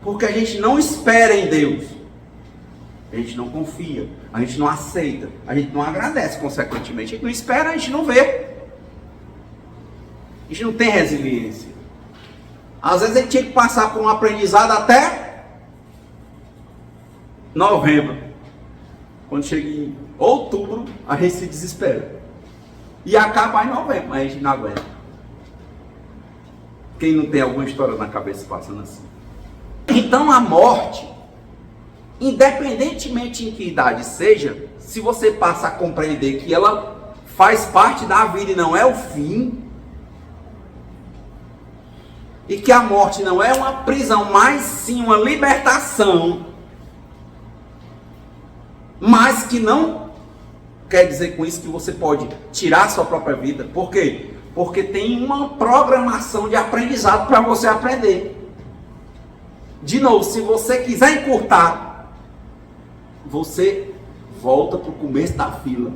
Porque a gente não espera em Deus. A gente não confia. A gente não aceita. A gente não agradece, consequentemente. A gente não espera, a gente não vê. A gente não tem resiliência. Às vezes a gente tinha que passar por um aprendizado até novembro. Quando chega em outubro, a gente se desespera. E acaba em novembro, mas a gente não aguenta. Quem não tem alguma história na cabeça passando assim? Então a morte, independentemente em que idade seja, se você passa a compreender que ela faz parte da vida e não é o fim, e que a morte não é uma prisão, mas sim uma libertação, mas que não quer dizer com isso que você pode tirar a sua própria vida. Por quê? Porque tem uma programação de aprendizado para você aprender. De novo, se você quiser encurtar, você volta para o começo da fila.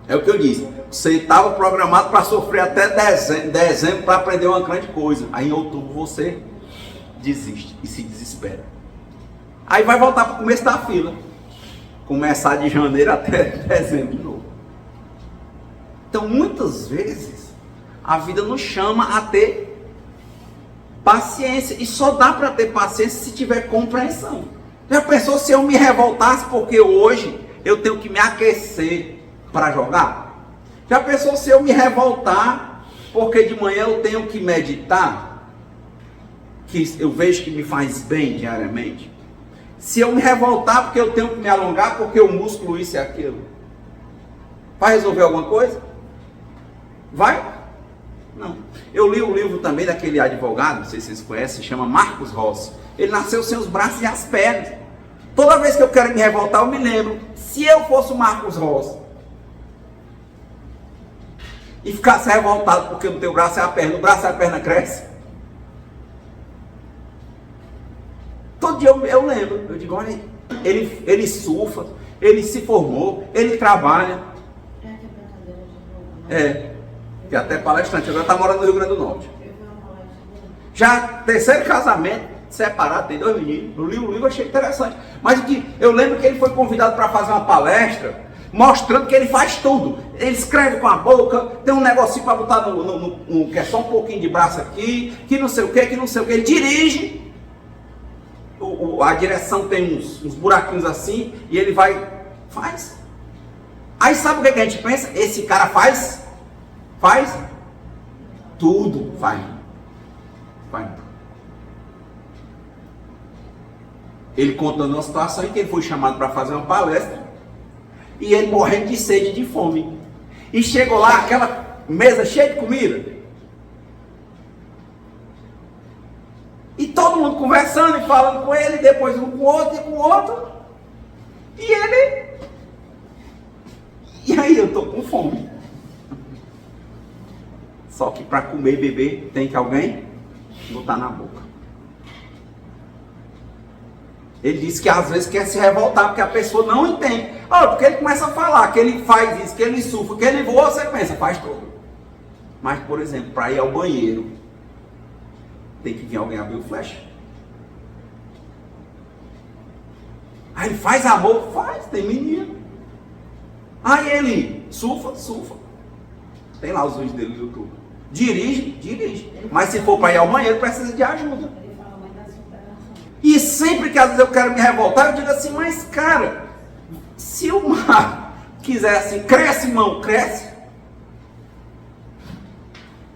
É o que eu disse. Você estava programado para sofrer até dezembro para aprender uma grande coisa. Aí em outubro você desiste e se desespera. Aí vai voltar para o começo da fila. Começar de janeiro até dezembro de novo. Então muitas vezes a vida nos chama a ter paciência. E só dá para ter paciência se tiver compreensão. Já pensou se eu me revoltasse porque hoje eu tenho que me aquecer para jogar? Já pensou se eu me revoltar porque de manhã eu tenho que meditar? Que eu vejo que me faz bem diariamente. Se eu me revoltar porque eu tenho que me alongar porque o músculo isso e aquilo. Vai resolver alguma coisa? Vai? Não. Eu li o livro também daquele advogado, não sei se vocês conhecem, se chama Marcos Rossi. Ele nasceu sem os braços e as pernas. Toda vez que eu quero me revoltar, eu me lembro. Se eu fosse o Marcos Rossi e ficasse revoltado porque no teu braço é a perna, o braço e a perna cresce. Todo dia eu lembro. Eu digo, olha, ele surfa, ele se formou, ele trabalha. Que até palestrante, agora está morando no Rio Grande do Norte. Já terceiro casamento, separado, tem 2 meninos. Eu li o livro, achei interessante. Mas eu lembro que ele foi convidado para fazer uma palestra, mostrando que ele faz tudo. Ele escreve com a boca, tem um negocinho para botar que é só um pouquinho de braço aqui, que não sei o que, que não sei o que. Ele dirige, a direção tem uns buraquinhos assim, e ele faz. Aí sabe o que a gente pensa? Esse cara faz tudo, faz. Ele contando uma situação em que ele foi chamado para fazer uma palestra E ele morrendo de sede e de fome. E chegou lá, aquela mesa cheia de comida. E todo mundo conversando e falando com ele, depois um com o outro e com o outro. E ele... E aí, eu estou com fome. Só que para comer e beber, tem que alguém botar na boca. Ele disse que às vezes quer se revoltar, porque a pessoa não entende. Porque ele começa a falar que ele faz isso, que ele sufre, que ele voa, você pensa, faz tudo. Mas, por exemplo, para ir ao banheiro, tem que vir alguém abrir o flash. Aí ele faz amor? Faz, tem menino. Aí ele surfa. Tem lá os vídeos dele no YouTube. Dirige. Mas se for para ir ao banheiro, precisa de ajuda. Ele fala mais da superação. E sempre que às vezes eu quero me revoltar, eu digo assim, mas cara, se o mar quiser assim, cresce, irmão, cresce.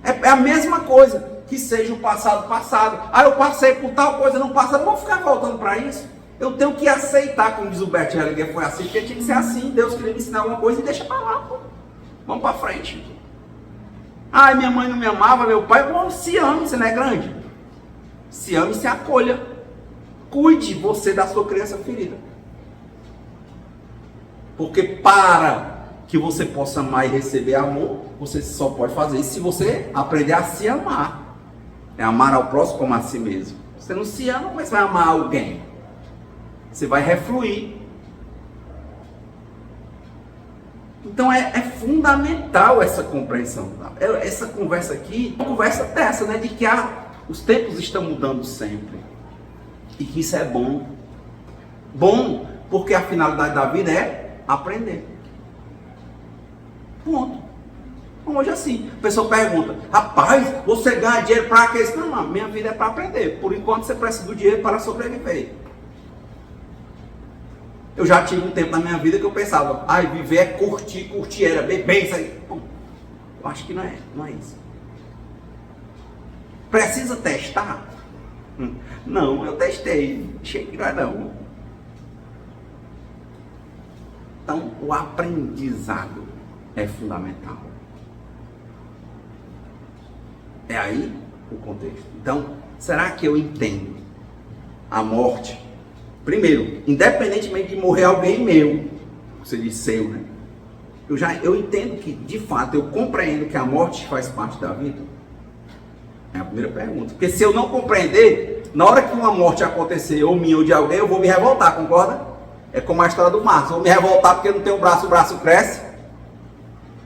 É a mesma coisa. Que seja o passado. Eu passei por tal coisa, não passa, não vou ficar voltando para isso. Eu tenho que aceitar, como diz o Bert Hellinger, foi assim, porque tinha que ser assim. Deus queria me ensinar alguma coisa e deixa para lá, pô. Vamos para frente. Minha mãe não me amava, meu pai, bom, se ame, você não é grande. Se ame e se acolha. Cuide você da sua criança ferida. Porque para que você possa amar e receber amor, você só pode fazer isso se você aprender a se amar. É amar ao próximo como a si mesmo. Você não se ama, mas vai amar alguém. Você vai refluir. Então é fundamental essa compreensão. Essa conversa aqui, uma conversa dessa, né? De que os tempos estão mudando sempre. E que isso é bom. Bom, porque a finalidade da vida é aprender. Ponto. Hoje assim, a pessoa pergunta, rapaz, você ganha dinheiro para quê? Não, minha vida é para aprender. Por enquanto você precisa do dinheiro para sobreviver. Eu já tive um tempo na minha vida que eu pensava, viver é curtir era beber, isso aí. Bom, eu acho que não é isso. Precisa testar? Não, eu testei, achei que não é não. Então, o aprendizado é fundamental. É aí o contexto. Então, será que eu entendo a morte? Primeiro, independentemente de morrer alguém meu, você diz seu, né? Eu entendo que, de fato, eu compreendo que a morte faz parte da vida. É a primeira pergunta. Porque se eu não compreender, na hora que uma morte acontecer, ou minha ou de alguém, eu vou me revoltar, concorda? É como a história do Marcos. Eu vou me revoltar porque não tem um braço, o braço cresce.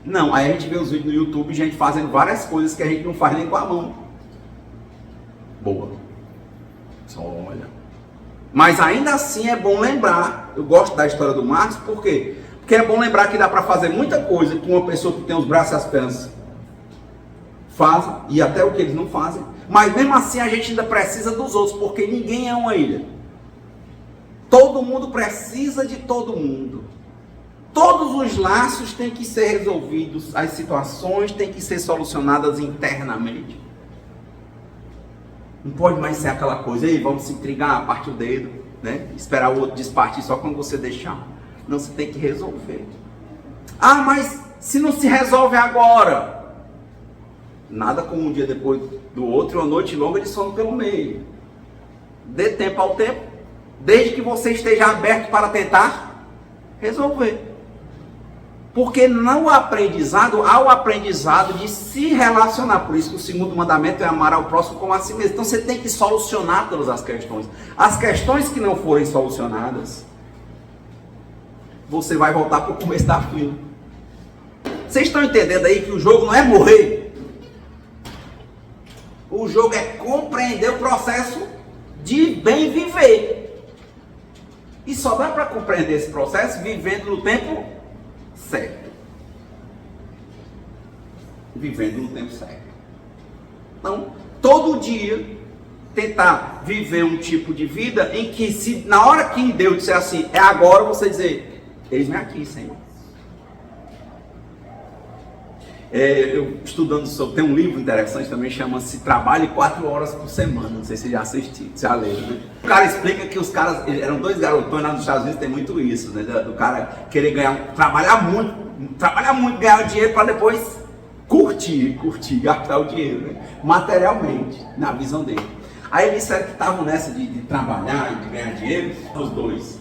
Não, aí a gente vê os vídeos no YouTube, gente fazendo várias coisas que a gente não faz nem com a mão. Boa. Só olha. Mas ainda assim é bom lembrar, eu gosto da história do Marcos, por quê? Porque é bom lembrar que dá para fazer muita coisa que uma pessoa que tem os braços e as pernas faz, e até o que eles não fazem, mas mesmo assim a gente ainda precisa dos outros, porque ninguém é uma ilha. Todo mundo precisa de todo mundo. Todos os laços têm que ser resolvidos, as situações têm que ser solucionadas internamente. Não pode mais ser aquela coisa, vamos se intrigar, parte o dedo, né? Esperar o outro despartir só quando você deixar. Não, você tem que resolver. Mas se não se resolve agora, nada como um dia depois do outro, uma noite longa de sono pelo meio. Dê tempo ao tempo, desde que você esteja aberto para tentar resolver. Porque no aprendizado, há o aprendizado de se relacionar. Por isso que o segundo mandamento é amar ao próximo como a si mesmo. Então você tem que solucionar todas as questões. As questões que não forem solucionadas, você vai voltar para o começo da fila. Vocês estão entendendo aí que o jogo não é morrer? O jogo é compreender o processo de bem viver. E só dá para compreender esse processo vivendo no tempo certo. Vivendo no tempo certo. Então, todo dia, tentar viver um tipo de vida em que, se na hora que Deus disser assim, é agora, você dizer, eis-me aqui, Senhor. Eu estudando sobre, tem um livro interessante também, chama-se Trabalhe 4 horas por semana, não sei se você já assistiu, já leu, né? O cara explica que os caras, eram 2 garotões lá nos Estados Unidos, tem muito isso, né? Do cara querer ganhar, trabalhar muito, ganhar dinheiro para depois curtir, gastar o dinheiro, né? Materialmente, na visão dele. Aí eles disseram que estavam nessa de trabalhar e de ganhar dinheiro, os dois,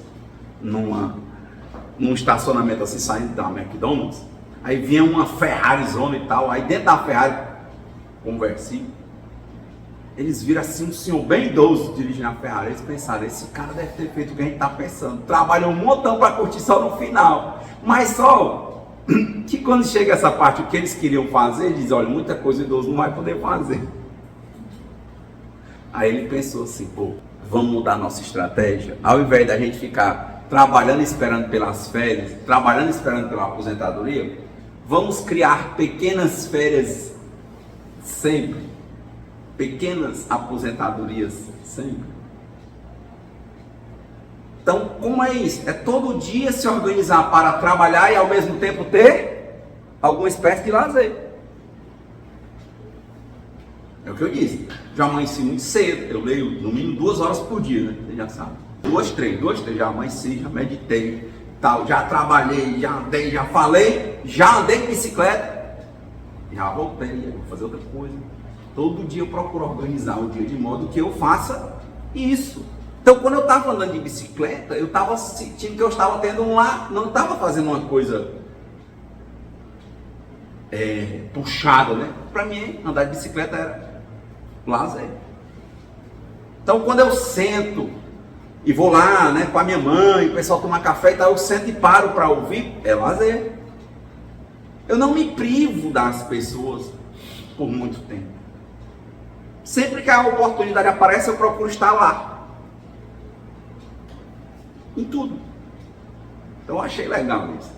num estacionamento assim, saindo da McDonald's. Aí vinha uma Ferrarizona e tal, aí dentro da Ferrari, conversível, eles viram assim um senhor bem idoso dirigindo a Ferrari. Eles pensaram, esse cara deve ter feito o que a gente está pensando, trabalhou um montão para curtir só no final, mas só que quando chega essa parte, o que eles queriam fazer, eles dizem, olha, muita coisa o idoso não vai poder fazer. Aí ele pensou assim, pô, vamos mudar nossa estratégia, ao invés da gente ficar trabalhando esperando pelas férias, trabalhando esperando pela aposentadoria, vamos criar pequenas férias sempre, pequenas aposentadorias sempre. Então, como é isso? É todo dia se organizar para trabalhar e ao mesmo tempo ter alguma espécie de lazer. É o que eu disse. Já amanheci muito cedo, eu leio no mínimo 2 horas por dia, né? Você já sabe. 2, 3, já amanheci, já meditei, tal, já trabalhei, já andei, já falei, já andei de bicicleta, já voltei, vou fazer outra coisa. Todo dia eu procuro organizar o dia de modo que eu faça isso. Então, quando eu estava andando de bicicleta, eu estava sentindo que eu estava tendo não estava fazendo uma coisa puxada, né? Para mim, andar de bicicleta era lazer. Então, quando eu sento e vou lá, né, com a minha mãe, o pessoal tomar café e tal, eu sento e paro para ouvir, é lazer. Eu não me privo das pessoas por muito tempo. Sempre que a oportunidade aparece, eu procuro estar lá. Em tudo. Então eu achei legal isso.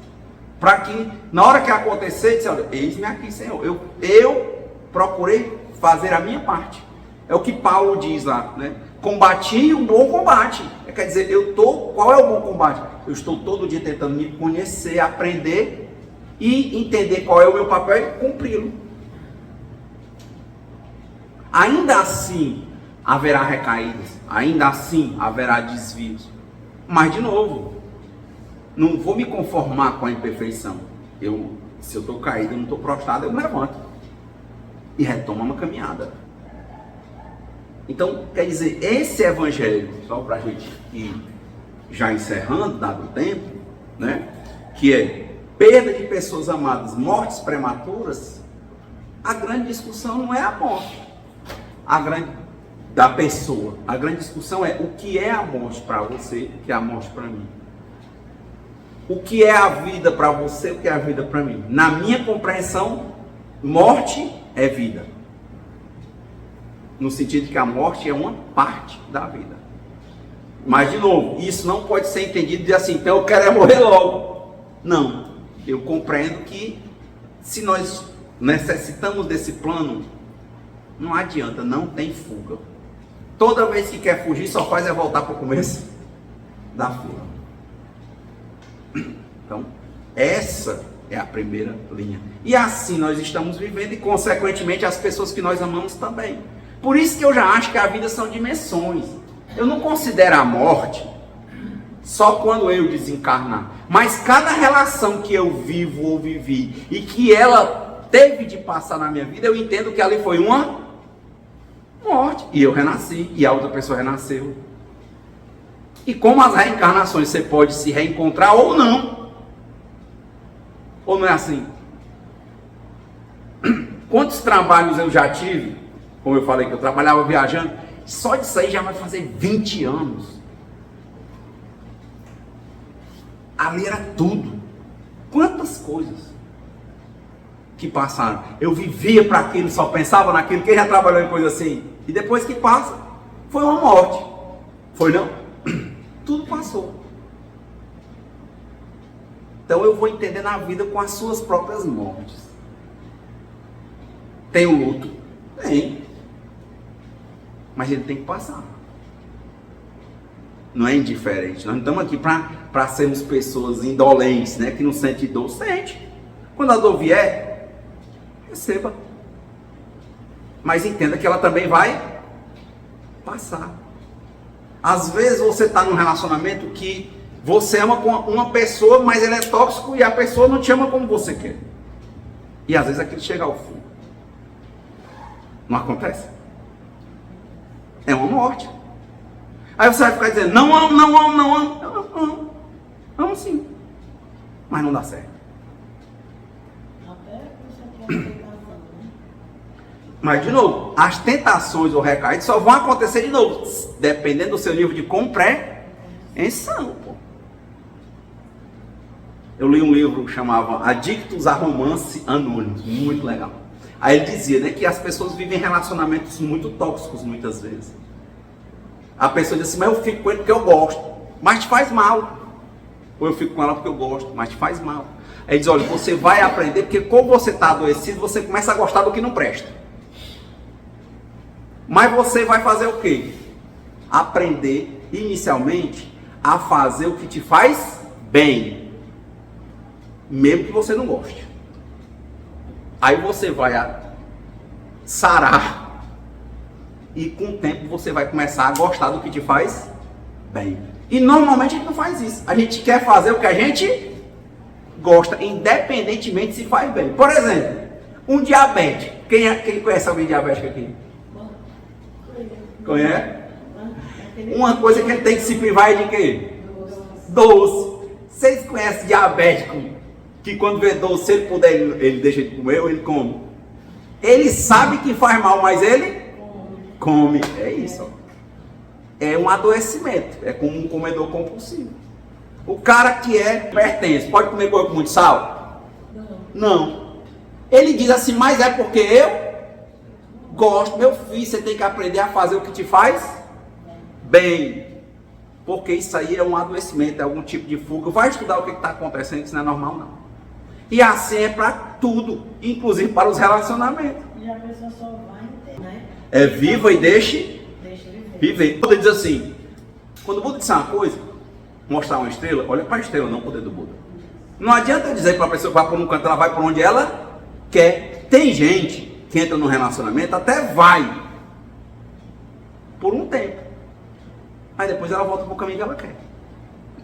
Para que, na hora que acontecer, disse, olha, eis-me aqui, Senhor. Eu procurei fazer a minha parte. É o que Paulo diz lá, né? Combati um bom combate. Quer dizer, qual é o bom combate? Eu estou todo dia tentando me conhecer, aprender e entender qual é o meu papel e cumpri-lo. Ainda assim haverá recaídas, ainda assim haverá desvios. Mas de novo, não vou me conformar com a imperfeição. Se eu estou caído, eu não estou prostrado, eu me levanto e retomo uma caminhada. Então, quer dizer, esse evangelho, só para a gente ir já encerrando, dado o tempo, né? Que é perda de pessoas amadas, mortes prematuras. A grande discussão não é a morte da pessoa. A grande discussão é o que é a morte para você, o que é a morte para mim. O que é a vida para você, o que é a vida para mim. Na minha compreensão, morte é vida. No sentido de que a morte é uma parte da vida. Mas, de novo, isso não pode ser entendido de assim, então eu quero morrer logo. Não. Eu compreendo que se nós necessitamos desse plano, não adianta, não tem fuga. Toda vez que quer fugir, só faz voltar para o começo da fila. Então, essa é a primeira linha. E assim nós estamos vivendo e, consequentemente, as pessoas que nós amamos também. Por isso que eu já acho que a vida são dimensões. Eu não considero a morte só quando eu desencarnar. Mas cada relação que eu vivo ou vivi e que ela teve de passar na minha vida, eu entendo que ali foi uma morte. E eu renasci, e a outra pessoa renasceu. E como as reencarnações, você pode se reencontrar ou não. Ou não é assim? Quantos trabalhos eu já tive? Como eu falei que eu trabalhava viajando, só disso aí já vai fazer 20 anos. Ali era tudo. Quantas coisas que passaram. Eu vivia para aquilo, só pensava naquilo. Quem já trabalhou em coisa assim? E depois que passa, foi uma morte. Foi não? Tudo passou. Então eu vou entender na vida com as suas próprias mortes. Tem o luto? Tem. Mas ele tem que passar. Não é indiferente. Nós não estamos aqui para sermos pessoas indolentes, né? Que não sente dor. Sente. Quando a dor vier, Receba. Mas entenda que ela também vai passar. Às vezes você está num relacionamento que você ama com uma pessoa, mas ele é tóxico e a pessoa não te ama como você quer. E às vezes aquilo chega ao fim. Não acontece? É uma morte. Aí você vai ficar dizendo, não amo, não amo, não amo. Eu amo. Amo sim. Mas não dá certo. Até você quer aceitação, né? Mas de novo, as tentações ou recaídas só vão acontecer de novo, dependendo do seu nível de compreensão, pô. Eu li um livro que chamava Adictos a Romance Anônimos, muito legal. Aí ele dizia, né, que as pessoas vivem relacionamentos muito tóxicos muitas vezes. A pessoa diz assim, mas eu fico com ele porque eu gosto, mas te faz mal. Ou eu fico com ela porque eu gosto, mas te faz mal. Aí ele diz, olha, você vai aprender, porque como você está adoecido, você começa a gostar do que não presta. Mas você vai fazer o quê? Aprender, inicialmente, a fazer o que te faz bem. Mesmo que você não goste. Aí você vai sarar. E com o tempo você vai começar a gostar do que te faz bem. E normalmente a gente não faz isso. A gente quer fazer o que a gente gosta, independentemente se faz bem. Por exemplo, um diabético. Quem conhece alguém diabético aqui? Conhece? Uma coisa que ele tem que se privar é de quê? Doce. Vocês conhecem diabético que quando vê doce, se ele puder, ele deixa de comer ou ele come? Ele sabe que faz mal, mas ele come. É isso. Ó. É um adoecimento. É como um comedor compulsivo. O cara que pertence, pode comer coisa com muito sal? Não. Ele diz assim, mas é porque eu gosto. Meu filho, você tem que aprender a fazer o que te faz bem. Porque isso aí é um adoecimento, é algum tipo de fuga. Vai estudar o que está acontecendo, isso não é normal não. E assim é para tudo, inclusive para os relacionamentos. E a pessoa só vai entender, né? É viva e deixe viver. O Buda diz assim, quando o Buda disser uma coisa, mostrar uma estrela, olha para a estrela, não o poder do Buda. Não adianta dizer para a pessoa que vai por um canto, ela vai por onde ela quer. Tem gente que entra num relacionamento, até vai por um tempo, mas depois ela volta para o caminho que ela quer.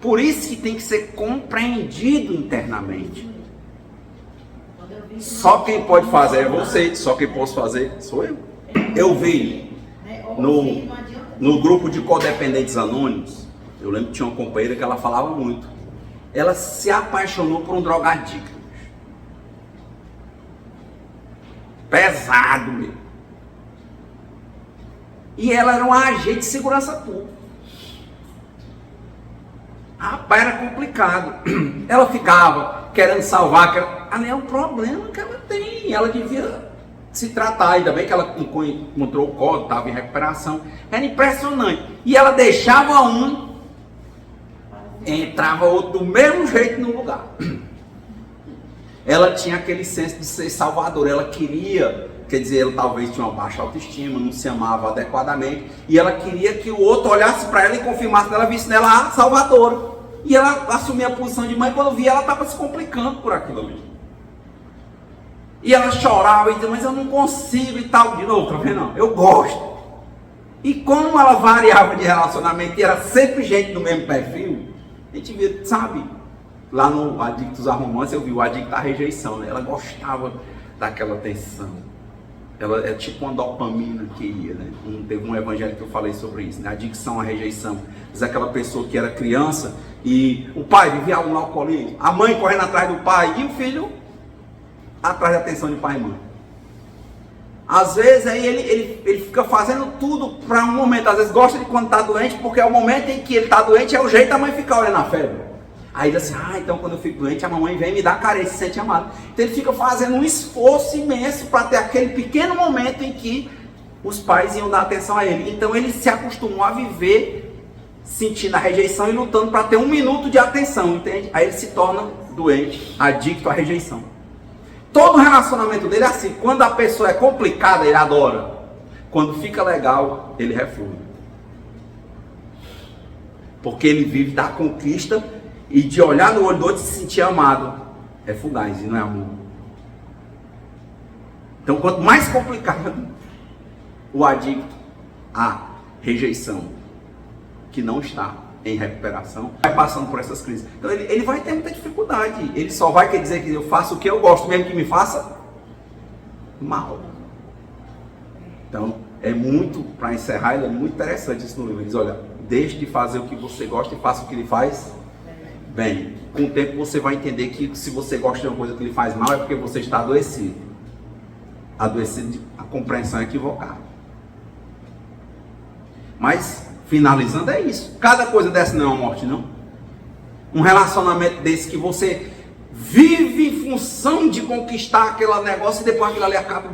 Por isso que tem que ser compreendido internamente. Só quem pode fazer é você, só quem posso fazer sou eu. Eu vi no grupo de codependentes anônimos, eu lembro que tinha uma companheira que ela falava muito. Ela se apaixonou por um drogadicto. Pesado mesmo. E ela era um agente de segurança pública. Rapaz, era complicado. Ela ficava querendo salvar. Ali é um problema que ela tem. Ela devia se tratar. Ainda bem que ela encontrou o código, estava em recuperação. Era impressionante. E ela deixava um, entrava outro do mesmo jeito no lugar. Ela tinha aquele senso de ser salvadora. Ela queria, quer dizer, ela talvez tinha uma baixa autoestima, não se amava adequadamente. E ela queria que o outro olhasse para ela e confirmasse que ela visse nela a salvadora. E ela assumia a posição de mãe, quando via ela estava se complicando por aquilo ali. E ela chorava e dizia, mas eu não consigo e tal. De novo, tá vendo? Não, eu gosto. E como ela variava de relacionamento e era sempre gente do mesmo perfil, a gente via, sabe? Lá no Adictos a Romance eu vi o adicto à rejeição, né? Ela gostava daquela tensão. Ela é tipo uma dopamina que ia, né? Teve um evangelho que eu falei sobre isso, né? Adicção à rejeição. Diz aquela pessoa que era criança e o pai vivia no alcoolismo, a mãe correndo atrás do pai e o filho atrás da atenção de pai e mãe. Às vezes aí ele fica fazendo tudo para um momento, às vezes gosta de quando está doente, porque é o momento em que ele está doente, é o jeito da mãe ficar olhando a febre. Aí ele diz assim, então quando eu fico doente, a mamãe vem me dar carência, se sente amado. Então ele fica fazendo um esforço imenso para ter aquele pequeno momento em que os pais iam dar atenção a ele. Então ele se acostumou a viver sentindo a rejeição e lutando para ter um minuto de atenção, entende? Aí ele se torna doente, adicto à rejeição. Todo relacionamento dele é assim, quando a pessoa é complicada, ele adora. Quando fica legal, ele reflui. Porque ele vive da conquista e de olhar no olho do outro e se sentir amado. É fugaz e não é amor. Então, quanto mais complicado o adicto, a rejeição, que não está em recuperação, vai passando por essas crises. Então, ele vai ter muita dificuldade. Ele só vai querer dizer que eu faço o que eu gosto, mesmo que me faça mal. Então, para encerrar, ele é muito interessante isso no livro. Ele diz, olha, deixe de fazer o que você gosta e faça o que lhe faz bem. Com o tempo você vai entender que se você gosta de uma coisa que lhe faz mal, é porque você está adoecido. Adoecido, a compreensão é equivocada. Mas, finalizando, é isso. Cada coisa dessa não é uma morte, não. Um relacionamento desse que você vive em função de conquistar aquele negócio e depois aquilo ali acaba,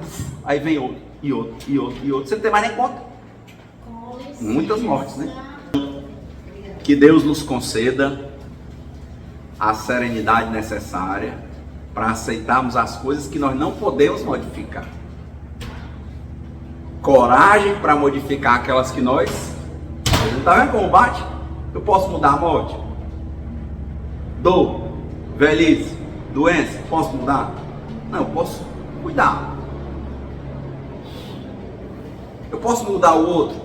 aí vem outro, e outro, e outro, e outro. Você não tem mais nem conta. Muitas mortes, né? Que Deus nos conceda a serenidade necessária para aceitarmos as coisas que nós não podemos modificar. Coragem para modificar aquelas que nós... Você não está vendo como bate? Eu posso mudar a morte? Dor, velhice, doença, posso mudar? Não, eu posso cuidar. Eu posso mudar o outro?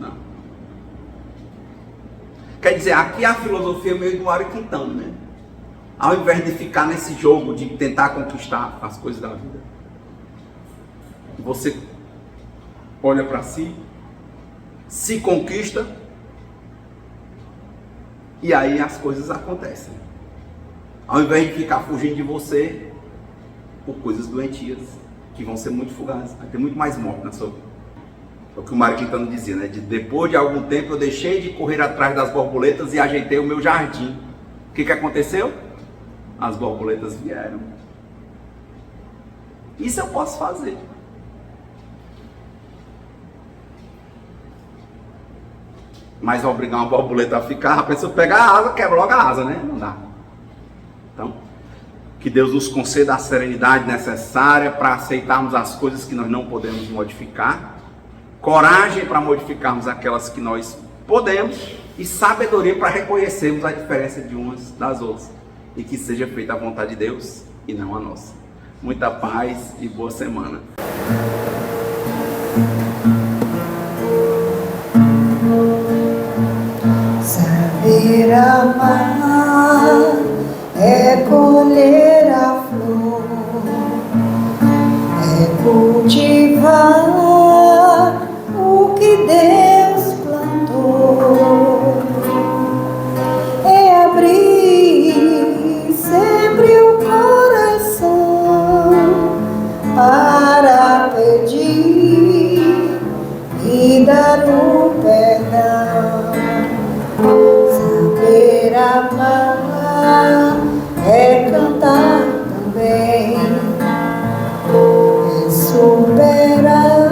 Não. Quer dizer, aqui a filosofia é meio do Mário Quintana, né? Ao invés de ficar nesse jogo de tentar conquistar as coisas da vida, você olha para si, se conquista, e aí as coisas acontecem. Ao invés de ficar fugindo de você por coisas doentias, que vão ser muito fugazes, vai ter muito mais morte na sua vida. É o que o Mário Quintana dizia, né? Depois de algum tempo eu deixei de correr atrás das borboletas e ajeitei o meu jardim. O que aconteceu? As borboletas vieram. Isso eu posso fazer. Mas obrigar uma borboleta a ficar, a pessoa pega a asa, quebra logo a asa, né? Não dá. Então, que Deus nos conceda a serenidade necessária para aceitarmos as coisas que nós não podemos modificar, coragem para modificarmos aquelas que nós podemos e sabedoria para reconhecermos a diferença de umas das outras. E que seja feita a vontade de Deus e não a nossa. Muita paz e boa semana. Saber amar é colher a flor, é cultivar o que Deus plantou, é abrir sempre o coração para pedir e dar o perdão. Saber amar é cantar também, é superar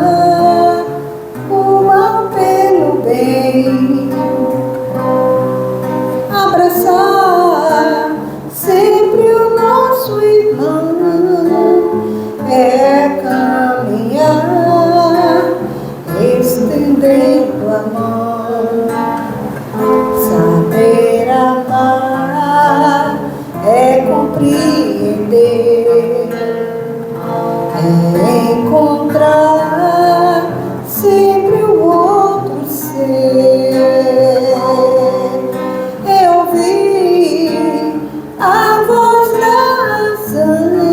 o mal pelo bem, abraçar sempre o nosso irmão, é caminhar estendendo a mão. Saber amar é compreender, é encontrar sempre o outro ser, é ouvir a voz da razão,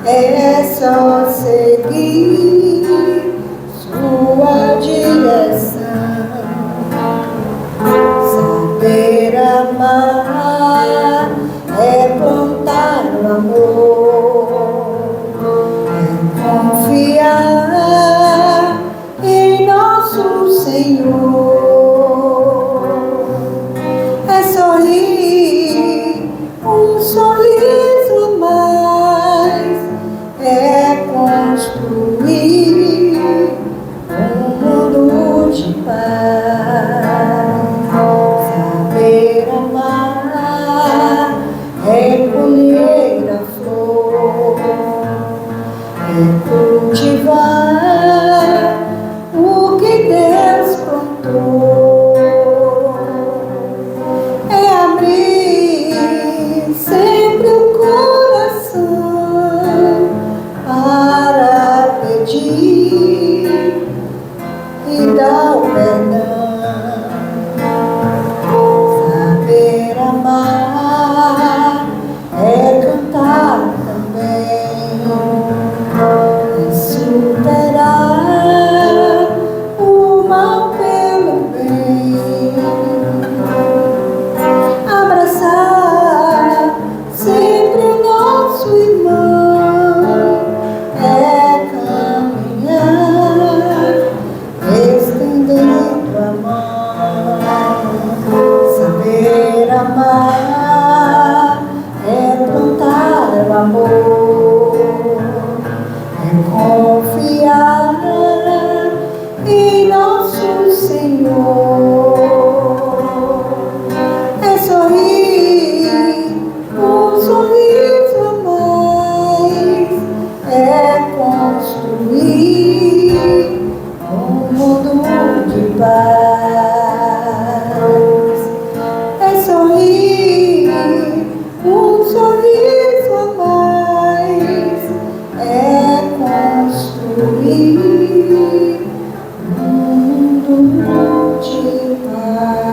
é só seguir sua direção. Saber amar é plantar o amor, é confiar em nosso Senhor, é sorrir um sorriso a mais, é construir um mundo de paz. Saber amar é colher a flor, amor, é confiar em nosso Senhor, é sorrir um sorriso a mais, é construir um mundo de paz, é sorrir um sorriso a mais, é construir um mundo de paz.